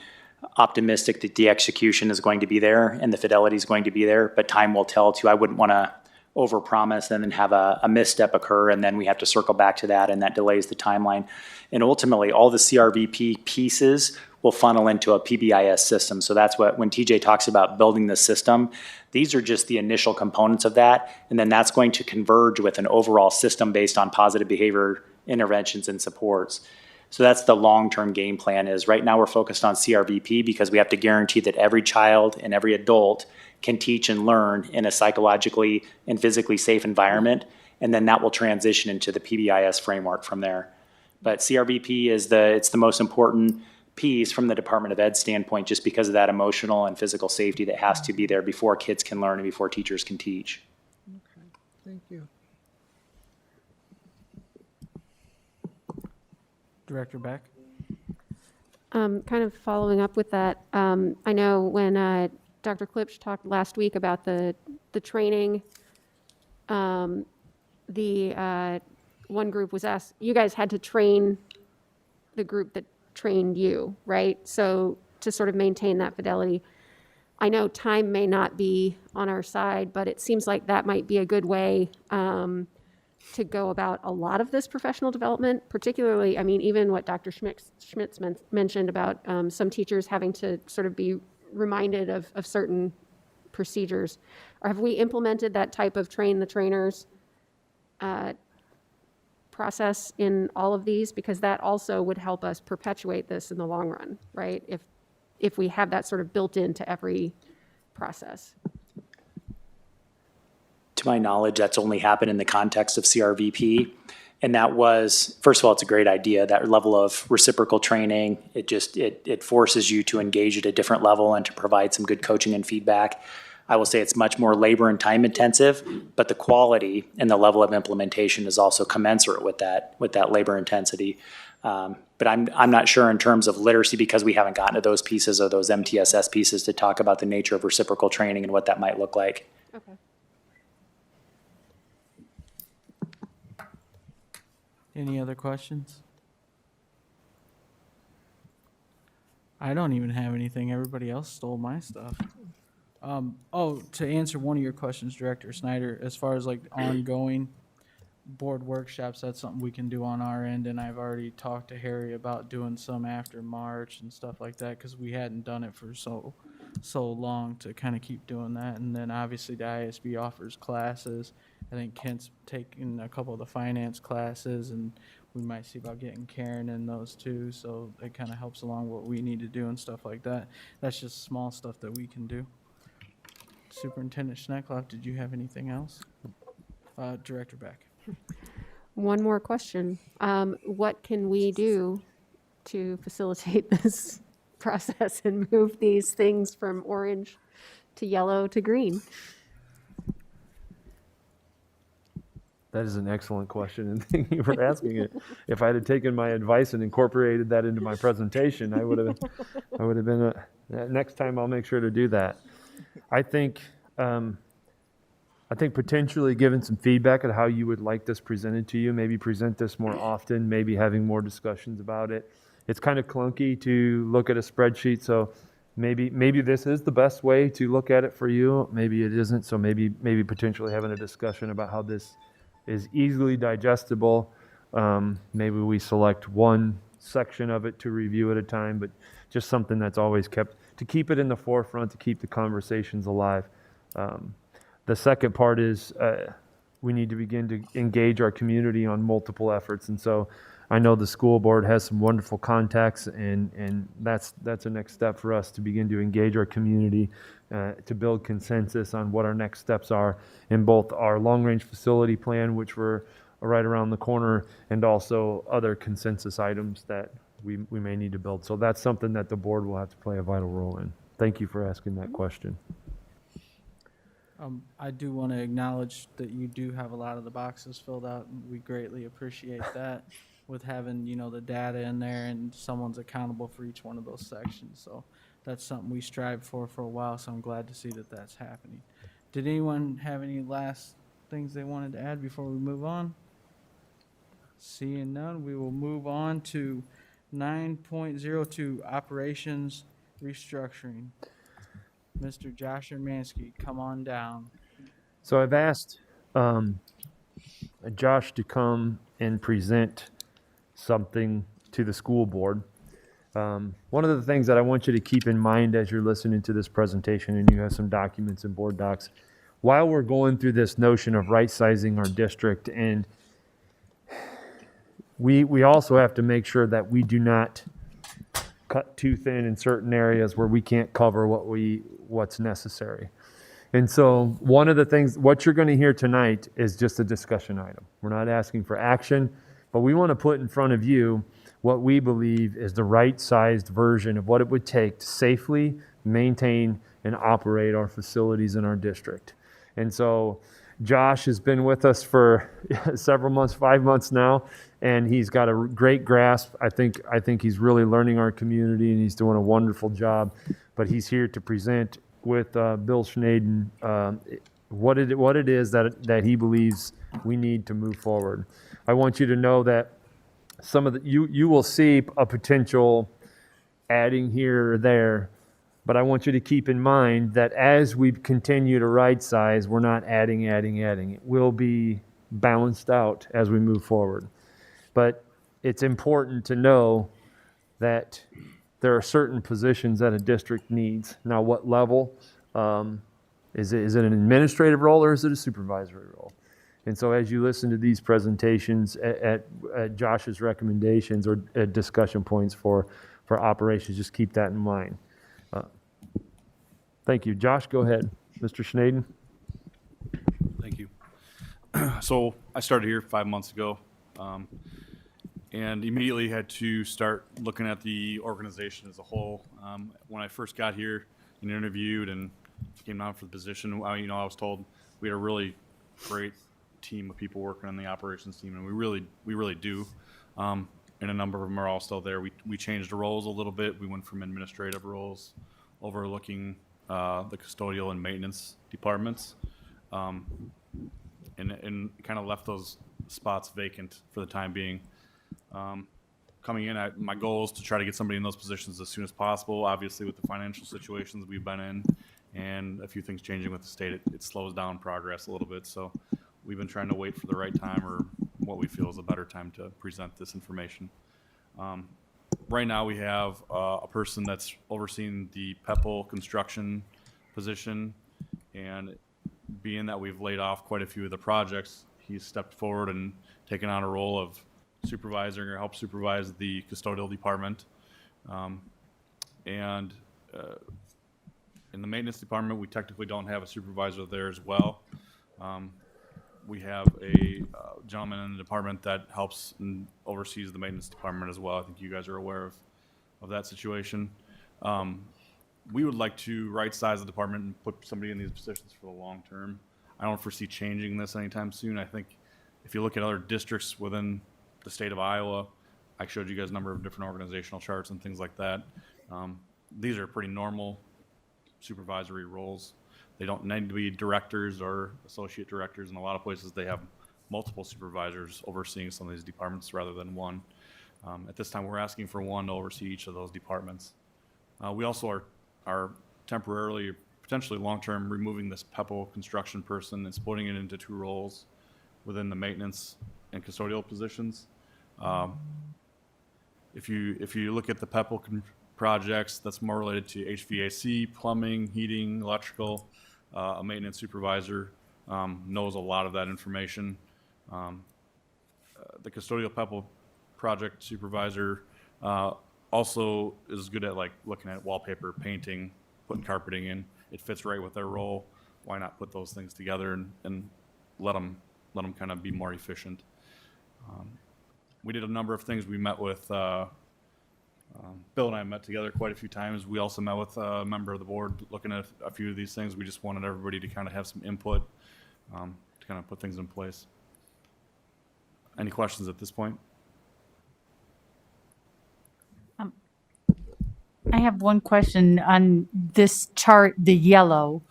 optimistic that the execution is going to be there and the fidelity is going to be there, but time will tell too. I wouldn't want to overpromise and then have a misstep occur, and then we have to circle back to that, and that delays the timeline. And ultimately, all the CRVP pieces will funnel into a PBIS system. So that's what, when TJ talks about building the system, these are just the initial components of that, and then that's going to converge with an overall system based on positive behavior interventions and supports. So that's the long-term game plan. Is right now we're focused on CRVP because we have to guarantee that every child and every adult can teach and learn in a psychologically and physically safe environment, and then that will transition into the PBIS framework from there. But CRVP is the most important piece from the Department of Ed standpoint, just because of that emotional and physical safety that has to be there before kids can learn and before teachers can teach. Okay, thank you. Director Beck? Kind of following up with that, I know when Dr. Klipsch talked last week about the training, the one group was asked, you guys had to train the group that trained you, right? So to sort of maintain that fidelity. I know time may not be on our side, but it seems like that might be a good way to go about a lot of this professional development, particularly, I mean, even what Dr. Schmitz mentioned about some teachers having to sort of be reminded of certain procedures. Or have we implemented that type of train the trainers process in all of these? Because that also would help us perpetuate this in the long run, right? If we have that sort of built into every process. To my knowledge, that's only happened in the context of CRVP. And that was, first of all, it's a great idea, that level of reciprocal training. It forces you to engage at a different level and to provide some good coaching and feedback. I will say it's much more labor and time intensive, but the quality and the level of implementation is also commensurate with that labor intensity. But I'm not sure in terms of literacy, because we haven't gotten to those pieces or those MTSS pieces to talk about the nature of reciprocal training and what that might look like. Okay. Any other questions? I don't even have anything. Everybody else stole my stuff. To answer one of your questions, Director Snyder, as far as like ongoing board workshops, that's something we can do on our end, and I've already talked to Harry about doing some after March and stuff like that, because we hadn't done it for so long to kind of keep doing that. And then obviously the ISB offers classes. I think Kent's taking a couple of the finance classes, and we might see about getting Karen in those too, so it kind of helps along what we need to do and stuff like that. That's just small stuff that we can do. Superintendent Schneckloff, did you have anything else? Director Beck. One more question. What can we do to facilitate this process and move these things from orange to yellow to green? That is an excellent question, and thank you for asking it. If I had taken my advice and incorporated that into my presentation, I would have been next time I'll make sure to do that. I think potentially giving some feedback on how you would like this presented to you, maybe present this more often, maybe having more discussions about it. It's kind of clunky to look at a spreadsheet, so maybe this is the best way to look at it for you. Maybe it isn't, so maybe potentially having a discussion about how this is easily digestible. Maybe we select one section of it to review at a time, but just something that's always kept, to keep it in the forefront, to keep the conversations alive. The second part is we need to begin to engage our community on multiple efforts. And so I know the school board has some wonderful contacts, and that's a next step for us to begin to engage our community, to build consensus on what our next steps are in both our long-range facility plan, which we're right around the corner, and also other consensus items that we may need to build. So that's something that the board will have to play a vital role in. Thank you for asking that question. I do want to acknowledge that you do have a lot of the boxes filled out, and we greatly appreciate that, with having, the data in there and someone's accountable for each one of those sections. So that's something we strived for a while, so I'm glad to see that that's happening. Did anyone have any last things they wanted to add before we move on? Seeing none, we will move on to 9.02, Operations Restructuring. Mr. Josh Hermansky, come on down. So I've asked Josh to come and present something to the school board. One of the things that I want you to keep in mind as you're listening to this presentation, and you have some documents and board docs, while we're going through this notion of right-sizing our district, and we also have to make sure that we do not cut too thin in certain areas where we can't cover what's necessary. And so one of the things, what you're going to hear tonight is just a discussion item. We're not asking for action, but we want to put in front of you what we believe is the right-sized version of what it would take to safely maintain and operate our facilities in our district. And so Josh has been with us for several months, 5 months now, and he's got a great grasp. I think he's really learning our community, and he's doing a wonderful job. But he's here to present with Bill Schnaden what it is that he believes we need to move forward. I want you to know that some of you will see a potential adding here or there, but I want you to keep in mind that as we continue to right size, we're not adding. It will be balanced out as we move forward. But it's important to know that there are certain positions that a district needs. Now, what level? Is it an administrative role or is it a supervisory role? And so as you listen to these presentations at Josh's recommendations or at discussion points for operations, just keep that in mind. Thank you. Josh, go ahead. Mr. Schnaden. Thank you. So I started here 5 months ago, and immediately had to start looking at the organization as a whole. When I first got here and interviewed and came down for the position, I was told we had a really great team of people working on the operations team, and we really do. And and a number of them are all still there. We changed the roles a little bit. We went from administrative roles overlooking the custodial and maintenance departments, and kind of left those spots vacant for the time being. Coming in, my goal is to try to get somebody in those positions as soon as possible. Obviously, with the financial situations we've been in and a few things changing with the state, it slows down progress a little bit. So we've been trying to wait for the right time or what we feel is a better time to present this information. Right now, we have a person that's overseeing the PEPL construction position, and being that we've laid off quite a few of the projects, he's stepped forward and taken on a role of supervising or help supervise the custodial department. And in the maintenance department, we technically don't have a supervisor there as well. We have a gentleman in the department that helps and oversees the maintenance department as well. I think you guys are aware of that situation. We would like to right-size the department and put somebody in these positions for the long term. I don't foresee changing this anytime soon. I think if you look at other districts within the state of Iowa, I showed you guys a number of different organizational charts and things like that. These are pretty normal supervisory roles. They don't need to be directors or associate directors. In a lot of places, they have multiple supervisors overseeing some of these departments rather than one. At this time, we're asking for one to oversee each of those departments. We also are temporarily, potentially long-term, removing this PEPL construction person and splitting it into two roles within the maintenance and custodial positions. If you look at the PEPL projects, that's more related to HVAC, plumbing, heating, electrical. A maintenance supervisor knows a lot of that information. The custodial PEPL project supervisor also is good at like looking at wallpaper, painting, putting carpeting in. It fits right with their role. Why not put those things together and let them kind of be more efficient? We did a number of things. We met with Bill and I met together quite a few times. We also met with a member of the board looking at a few of these things. We just wanted everybody to kind of have some input to kind of put things in place. Any questions at this point? I have one question on this chart, the yellow.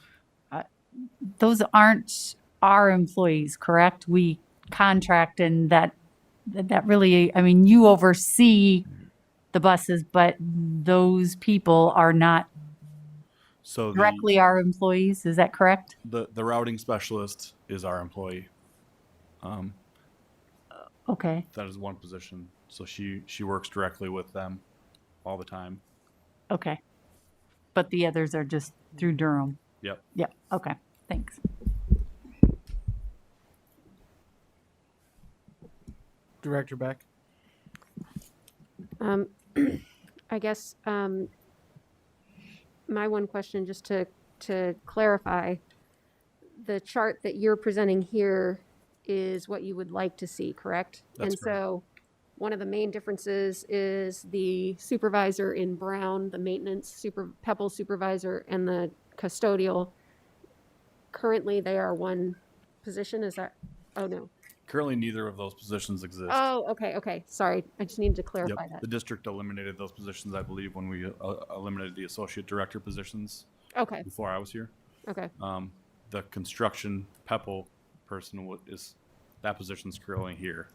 Those aren't our employees, correct? We contract, and that really, I mean, you oversee the buses, but those people are not So directly our employees. Is that correct? the routing specialist is our employee. Okay. That is one position. So she works directly with them all the time. Okay. But the others are just through Durham. Yep. Yep. Okay. Thanks. Director Beck. I guess my one question, just to clarify, the chart that you're presenting here is what you would like to see, correct? That's And so one of the main differences is the supervisor in brown, the maintenance PEPL supervisor, and the custodial. Currently, they are one position. Is that? Oh, no. Currently, neither of those positions exist. Oh, okay. Sorry. I just needed to clarify Yep. that. The district eliminated those positions, I believe, when we eliminated the associate director positions Okay. before I was here. Okay. The construction PEPL person that position's currently here.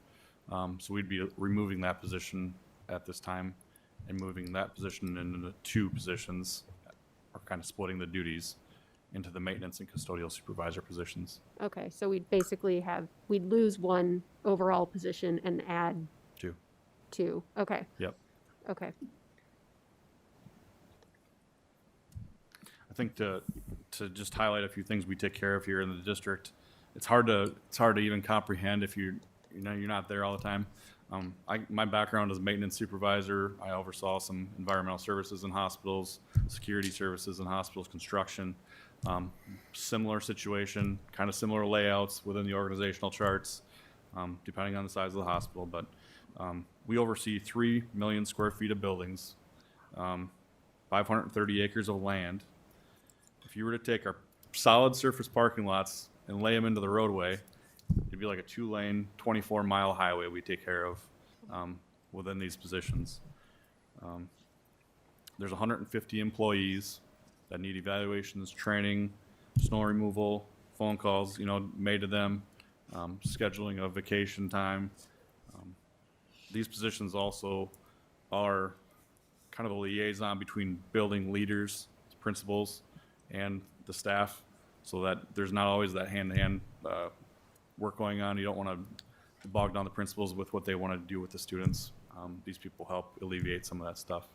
So we'd be removing that position at this time and moving that position into two positions, or kind of splitting the duties into the maintenance and custodial supervisor positions. Okay, so we'd lose one overall position and add two. Okay. Yep. Okay. I think to just highlight a few things we take care of here in the district, it's hard to even comprehend if you're not there all the time. My background is maintenance supervisor. I oversaw some environmental services in hospitals, security services in hospitals, construction. Similar situation, kind of similar layouts within the organizational charts, depending on the size of the hospital. But we oversee 3 million square feet of buildings, 530 acres of land. If you were to take our solid surface parking lots and lay them into the roadway, it'd be like a 2-lane, 24-mile highway we take care of. within these positions. There's 150 employees that need evaluations, training, snow removal, phone calls, made to them, scheduling of vacation time. These positions also are kind of a liaison between building leaders, principals, and the staff, so that there's not always that hand-to-hand work going on. You don't want to bog down the principals with what they want to do with the students. These people help alleviate some of that stuff.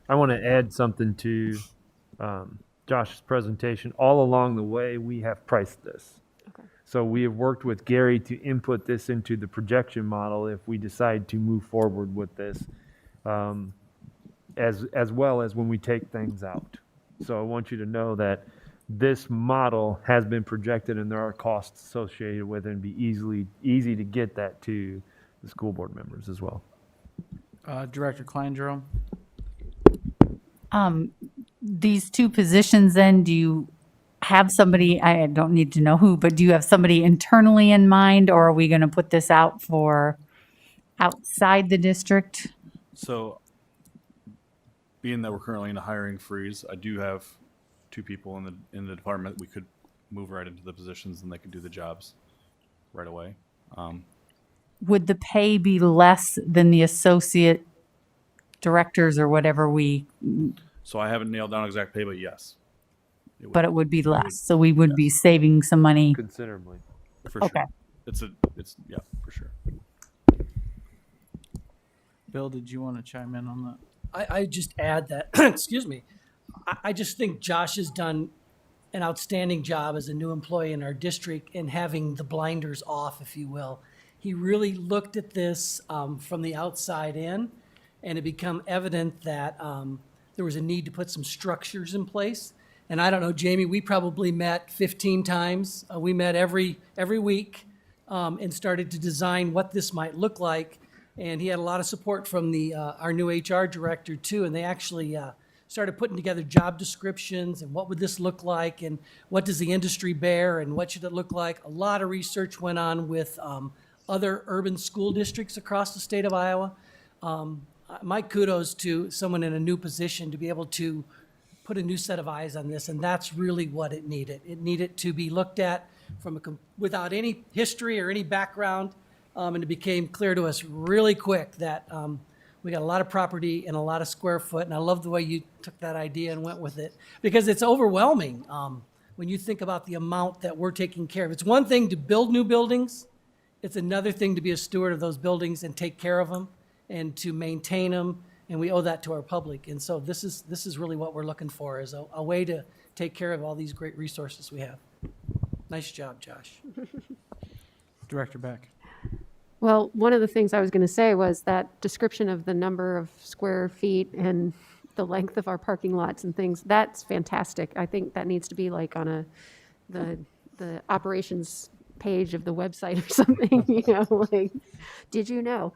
I want to add something to Josh's presentation. All along the way, we have priced this. Okay. So we have worked with Gary to input this into the projection model if we decide to move forward with this, as well as when we take things out. So I want you to know that this model has been projected and there are costs associated with it, and be easy to get that to the school board members as well. Director Klein, Jerome? These two positions then, do you have somebody, I don't need to know who, but do you have somebody internally in mind, or are we going to put this out for outside the district? So, being that we're currently in a hiring freeze, I do have 2 people in the department. We could move right into the positions and they could do the jobs right away. Would the pay be less than the associate directors or whatever So I haven't nailed down exact pay, but yes. but it would be less, so we would be saving some money. Considerably. For Okay. sure. Yeah, for sure. Bill, did you want to chime in on that? I just add that, excuse me, I just think Josh has done an outstanding job as a new employee in our district in having the blinders off, if you will. He really looked at this from the outside in, and it became evident that there was a need to put some structures in place. And I don't know, Jamie, we probably met 15 times. We met every week and started to design what this might look like. And he had a lot of support from our new HR director too. And they actually started putting together job descriptions and what would this look like and what does the industry bear and what should it look like. A lot of research went on with other urban school districts across the state of Iowa. My kudos to someone in a new position to be able to put a new set of eyes on this, and that's really what it needed. It needed to be looked at without any history or any background, and it became clear to us really quick that we got a lot of property and a lot of square foot, and I love the way you took that idea and went with it, because it's overwhelming when you think about the amount that we're taking care of. It's one thing to build new buildings, it's another thing to be a steward of those buildings and take care of them and to maintain them, and we owe that to our public. And so this is really what we're looking for, is a way to take care of all these great resources we have. Nice job, Josh. Director Beck? Well, one of the things I was going to say was that description of the number of square feet and the length of our parking lots and things, that's fantastic. I think that needs to be like on the operations page of the website or something, like, did you know?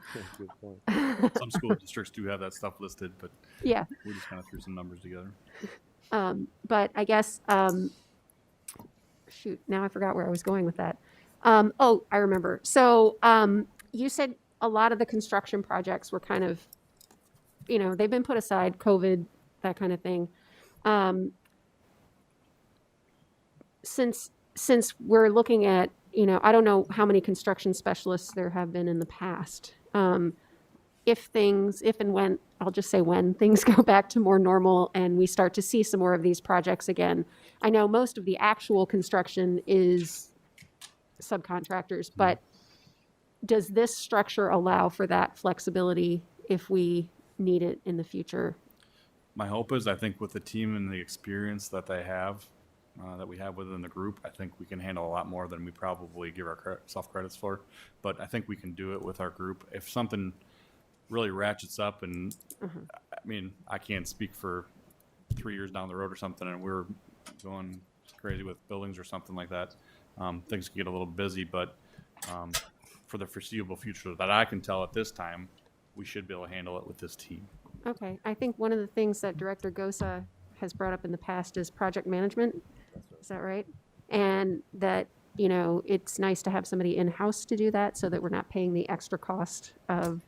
Some school districts do have that stuff listed, but Yeah. we just kind of threw some numbers together. But I guess, shoot, now I forgot where I was going with that. Oh, I remember. So you said a lot of the construction projects were kind of, they've been put aside, COVID, that kind of thing. Since we're looking at, I don't know how many construction specialists there have been in the past. If and when, I'll just say when things go back to more normal and we start to see some more of these projects again. I know most of the actual construction is subcontractors, but does this structure allow for that flexibility if we need it in the future? My hope is, I think with the team and the experience that they have, that we have within the group, I think we can handle a lot more than we probably give ourselves credits for. But I think we can do it with our group. If something really ratchets up, and I mean, I can't speak for 3 years down the road or something, and we're going crazy with buildings or something like that, things can get a little busy. But for the foreseeable future that I can tell at this time, we should be able to handle it with this team. Okay, I think one of the things that Director Gosa has brought up in the past is project management. Is that right? And that you know, it's nice to have somebody in-house to do that so that we're not paying the extra cost of,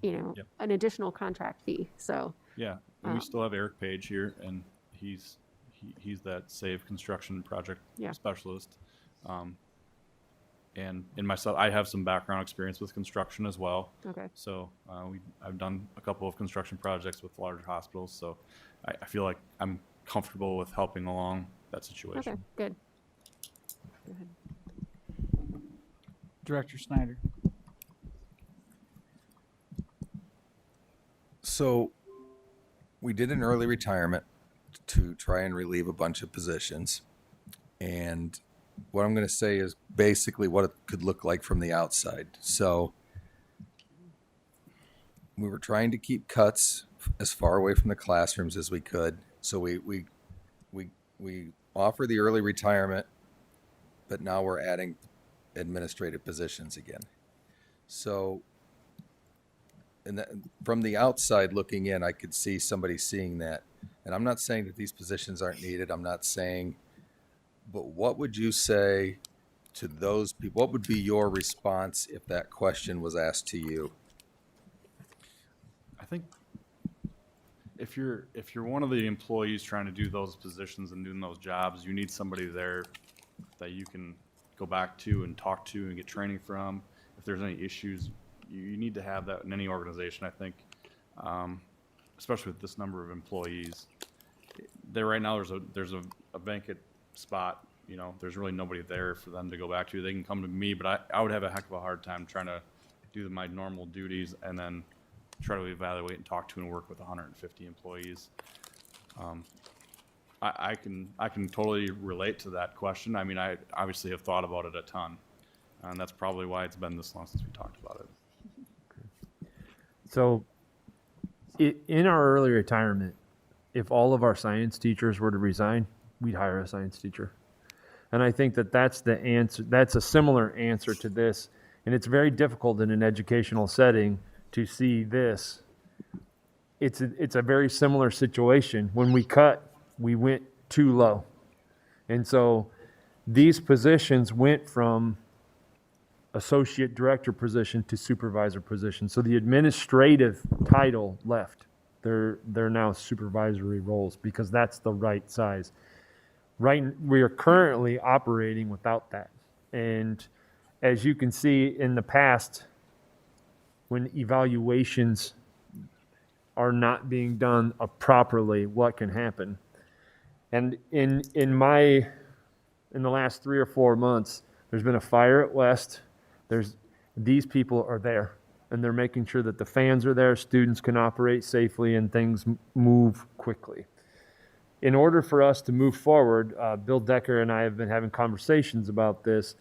you know, Yep. an additional contract fee. So, Yeah, and we still have Eric Page here, and he's that SAVE construction project Yeah. specialist. And in myself, I have some background experience with construction as well. okay. So I've done a couple of construction projects with large hospitals. So I feel like I'm comfortable with helping along that situation. Okay, good. Go ahead. Director Snyder. So we did an early retirement to try and relieve a bunch of positions. And what I'm going to say is basically what it could look like from the outside. So we were trying to keep cuts as far away from the classrooms as we could. So we offer the early retirement, but now we're adding administrative positions again. So from the outside looking in, I could see somebody seeing that. And I'm not saying that these positions aren't needed. I'm not saying, but what would you say to those people? What would be your response if that question was asked to you? I think if you're one of the employees trying to do those positions and doing those jobs, you need somebody there that you can go back to and talk to and get training from. If there's any issues, you need to have that in any organization, I think, especially with this number of employees. There right now, there's a vacant spot. You know, there's really nobody there for them to go back to. They can come to me, but I would have a heck of a hard time trying to do my normal duties and then try to evaluate and talk to and work with 150 employees. I can totally relate to that question. I mean, I obviously have thought about it a ton, and that's probably why it's been this long since we talked about it. So in our early retirement, if all of our science teachers were to resign, we'd hire a science teacher. And I think that that's the answer. That's a similar answer to this. And it's very difficult in an educational setting to see this. It's a very similar situation. When we cut, we went too low. And so these positions went from associate director position to supervisor position. So the administrative title left. They're now supervisory roles because that's the right size. Right, we are currently operating without that. And as you can see in the past, when evaluations are not being done properly, what can happen? And in the last 3 or 4 months, there's been a fire at West. These people are there, and they're making sure that the fans are there, students can operate safely, and things move quickly. In order for us to move forward, Bill Decker and I have been having conversations about this.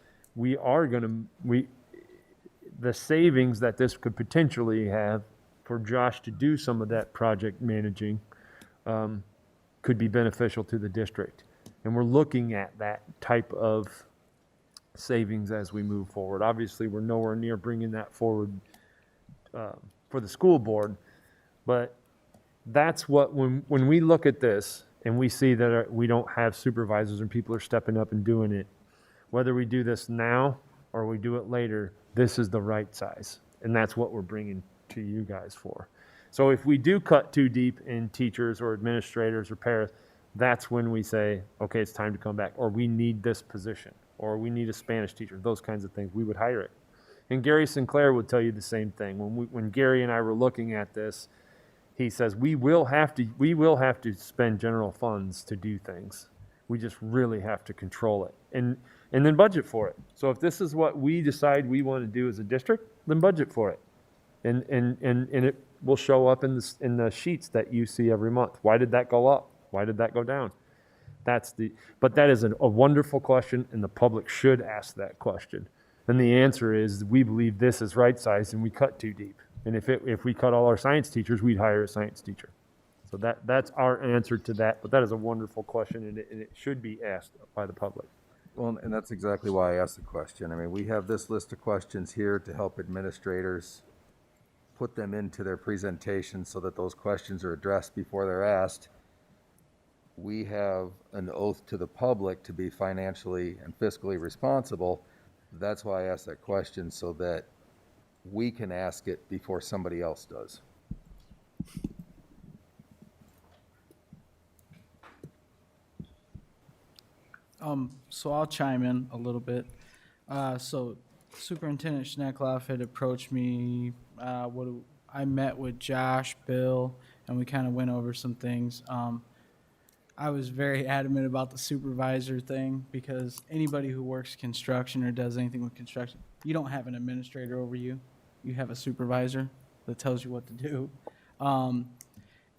The savings that this could potentially have for Josh to do some of that project managing could be beneficial to the district. And we're looking at that type of savings as we move forward. Obviously, we're nowhere near bringing that forward for the school board, but that's what, when we look at this, and we see that we don't have supervisors and people are stepping up and doing it, whether we do this now or we do it later, this is the right size. And that's what we're bringing to you guys for. So if we do cut too deep in teachers or administrators or paras, that's when we say, okay, it's time to come back, or we need this position, or we need a Spanish teacher, those kinds of things. We would hire it. And Gary Sinclair would tell you the same thing. When Gary and I were looking at this, he says, we will have to spend general funds to do things. We just really have to control it and then budget for it. So if this is what we decide we want to do as a district, then budget for it. And it will show up in the sheets that you see every month. Why did that go up? Why did that go down? But that is a wonderful question, and the public should ask that question. And the answer is, we believe this is right sized and we cut too deep. And if we cut all our science teachers, we'd hire a science teacher. So that's our answer to that. But that is a wonderful question, and it should be asked by the public. Well, and that's exactly why I asked the question. I mean, we have this list of questions here to help administrators put them into their presentation so that those questions are addressed before they're asked. we have an oath to the public to be financially and fiscally responsible. That's why I asked that question, so that we can ask it before somebody else does. So I'll chime in a little bit. So Superintendent Schneckloff had approached me, I met with Josh, Bill, and we kind of went over some things. I was very adamant about the supervisor thing because anybody who works construction or does anything with construction, you don't have an administrator over you. You have a supervisor that tells you what to do.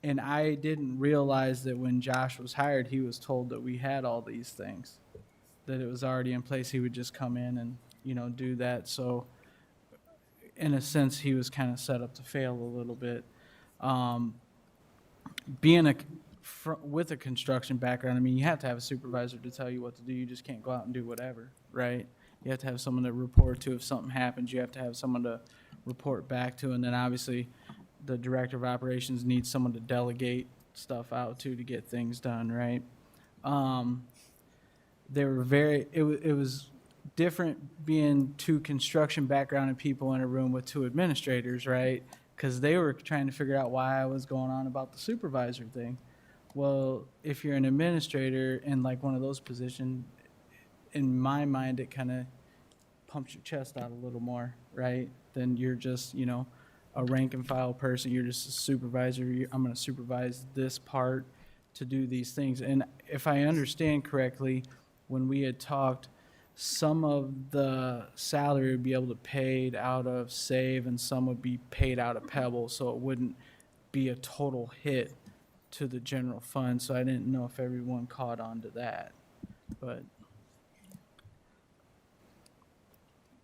And I didn't realize that when Josh was hired, he was told that we had all these things, that it was already in place. He would just come in and, do that. So in a sense, he was kind of set up to fail a little bit. Being with a construction background, I mean, you have to have a supervisor to tell you what to do. You just can't go out and do whatever, right? You have to have someone to report to if something happens. You have to have someone to report back to, and then obviously the director of operations needs someone to delegate stuff out to get things done, right? They were it was different being two construction backgrounded people in a room with two administrators, right? Because they were trying to figure out why I was going on about the supervisor thing. Well, if you're an administrator in like one of those positions, in my mind, it kind of pumps your chest out a little more, right? Then you're just, a rank and file person. You're just a supervisor. I'm going to supervise this part to do these things. And if I understand correctly, when we had talked, some of the salary would be able to paid out of SAVE and some would be paid out of Pebble, so it wouldn't be a total hit to the general fund. So I didn't know if everyone caught on to that, but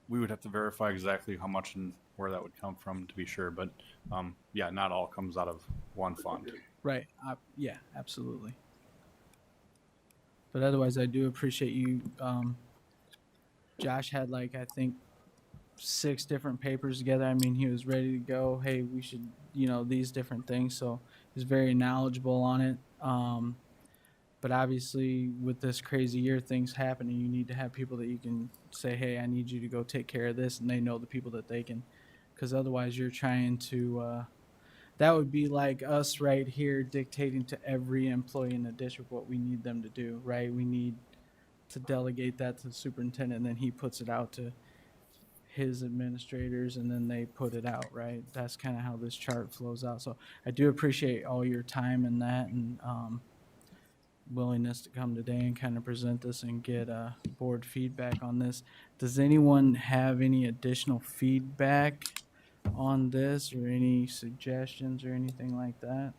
We would have to verify exactly how much and where that would come from to be sure, but yeah, not all comes out of one fund. right, yeah, absolutely. But otherwise, I do appreciate you. Josh had I think 6 different papers together. I mean, he was ready to go. Hey, we should, these different things. So he's very knowledgeable on it. But obviously, with this crazy year, things happen, and you need to have people that you can say, hey, I need you to go take care of this, and they know the people that they can. Because otherwise, you're trying to, that would be like us right here dictating to every employee in the district what we need them to do, right? We need to delegate that to the superintendent, and then he puts it out to his administrators, and then they put it out, right? That's kind of how this chart flows out. So I do appreciate all your time in that, and willingness to come today and kind of present this and get board feedback on this. Does anyone have any additional feedback on this or any suggestions or anything like that?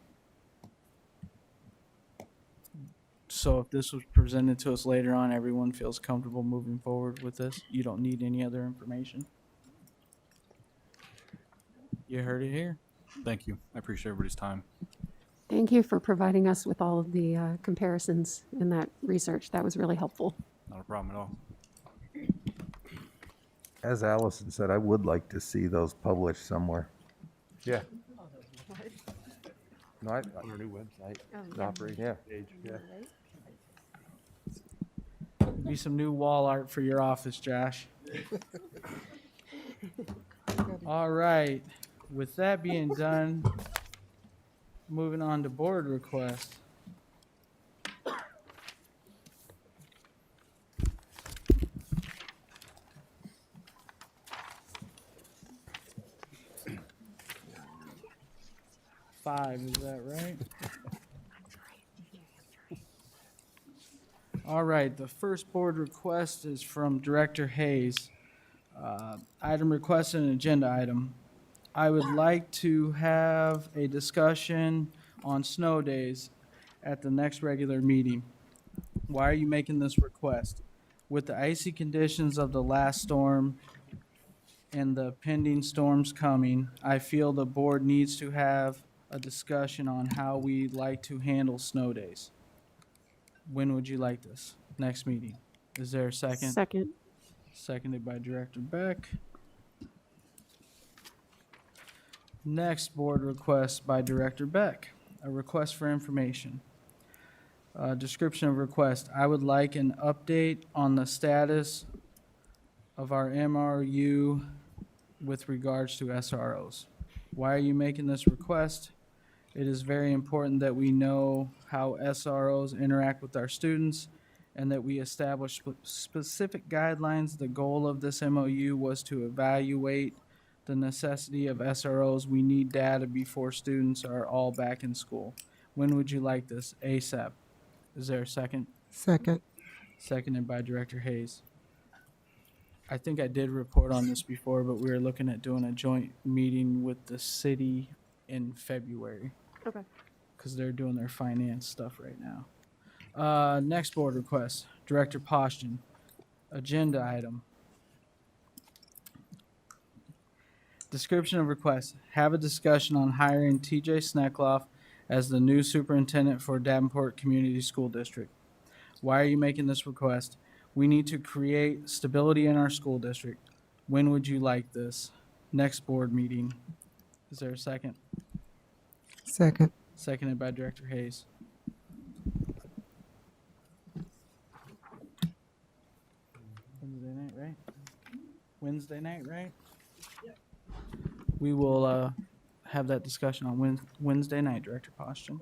So if this was presented to us later on, everyone feels comfortable moving forward with this? You don't need any other information? You heard it here. Thank you. I appreciate everybody's time. Thank you for providing us with all of the comparisons in that research. That was really helpful. Not a problem at all. As Allison said, I would like to see those published somewhere. Yeah. No, On our new website. Oh, Operations yeah. page, yeah. Be some new wall art for your office, Josh. All right. With that being done, moving on to board requests. Five, is that right? All right, the first board request is from Director Hayes. Item requested, an agenda item. I would like to have a discussion on snow days at the next regular meeting. Why are you making this request? With the icy conditions of the last storm and the pending storms coming, I feel the board needs to have a discussion on how we like to handle snow days. When would you like this? Next meeting. Is there a second? Second. Seconded by Director Beck. Next board request by Director Beck, a request for information. Description of request. I would like an update on the status of our MRU with regards to SROs. Why are you making this request? It is very important that we know how SROs interact with our students and that we establish specific guidelines. The goal of this MOU was to evaluate the necessity of SROs. We need data before students are all back in school. When would you like this? ASAP. Is there a second? Second. Seconded by Director Hayes. I think I did report on this before, but we were looking at doing a joint meeting with the city in February Okay. because they're doing their finance stuff right now. Next board request, Director Poston. Agenda item. Description of request. Have a discussion on hiring TJ Sneckloff as the new superintendent for Davenport Community School District. Why are you making this request? We need to create stability in our school district. When would you like this? Next board meeting. Is there a second? Second. Seconded by Director Hayes. Wednesday night, right? Wednesday night, right? We will have that discussion on Wednesday night, Director Poston.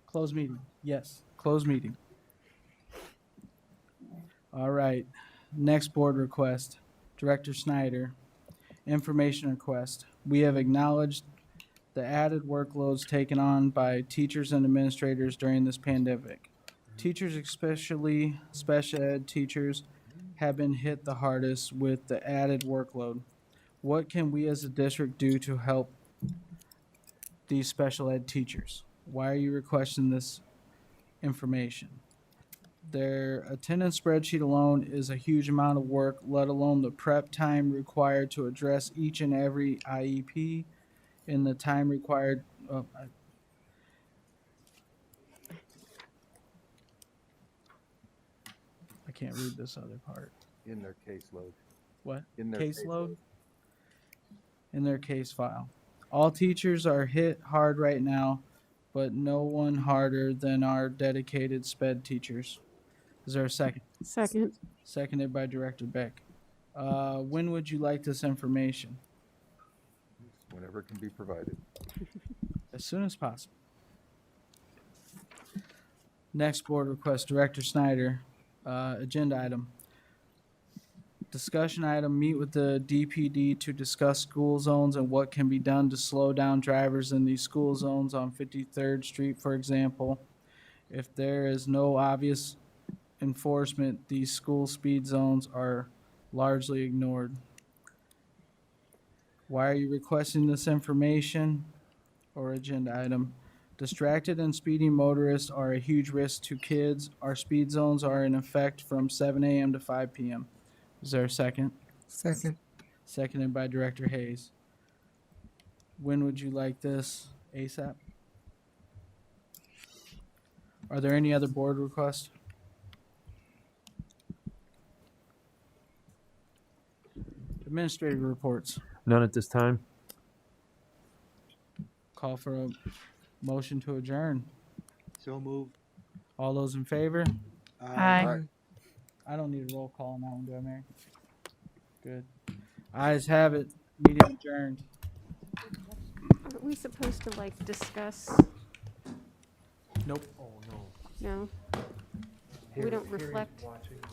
Closed meeting, yes, closed meeting. All right, next board request, Director Snyder. Information request. We have acknowledged the added workloads taken on by teachers and administrators during this pandemic. Teachers, especially special ed teachers, have been hit the hardest with the added workload. What can we as a district do to help these special ed teachers? Why are you requesting this information? Their attendance spreadsheet alone is a huge amount of work, let alone the prep time required to address each and every IEP in the time required. I can't read this other part. In their caseload. What? In their Caseload? In their case file. All teachers are hit hard right now, but no one harder than our dedicated SPED teachers. Is there a second? Second. Seconded by Director Beck. When would you like this information? Whenever it can be provided. As soon as possible. Next board request, Director Snyder. Agenda item. Discussion item, meet with the DPD to discuss school zones and what can be done to slow down drivers in these school zones on 53rd Street, for example. If there is no obvious enforcement, these school speed zones are largely ignored. Why are you requesting this information or agenda item? Distracted and speeding motorists are a huge risk to kids. Our speed zones are in effect from 7 a.m. to 5 p.m. Is there a second? Second. Seconded by Director Hayes. When would you like this? ASAP? Are there any other board requests? Administrative reports. None at this time. Call for a motion to adjourn. So move. All those in favor? Aye. I don't need a roll call on that one, do I, Mary? Good. Ayes have it. Meeting adjourned. Aren't we supposed to like discuss? Nope. Oh, no. No? We don't reflect. Watching on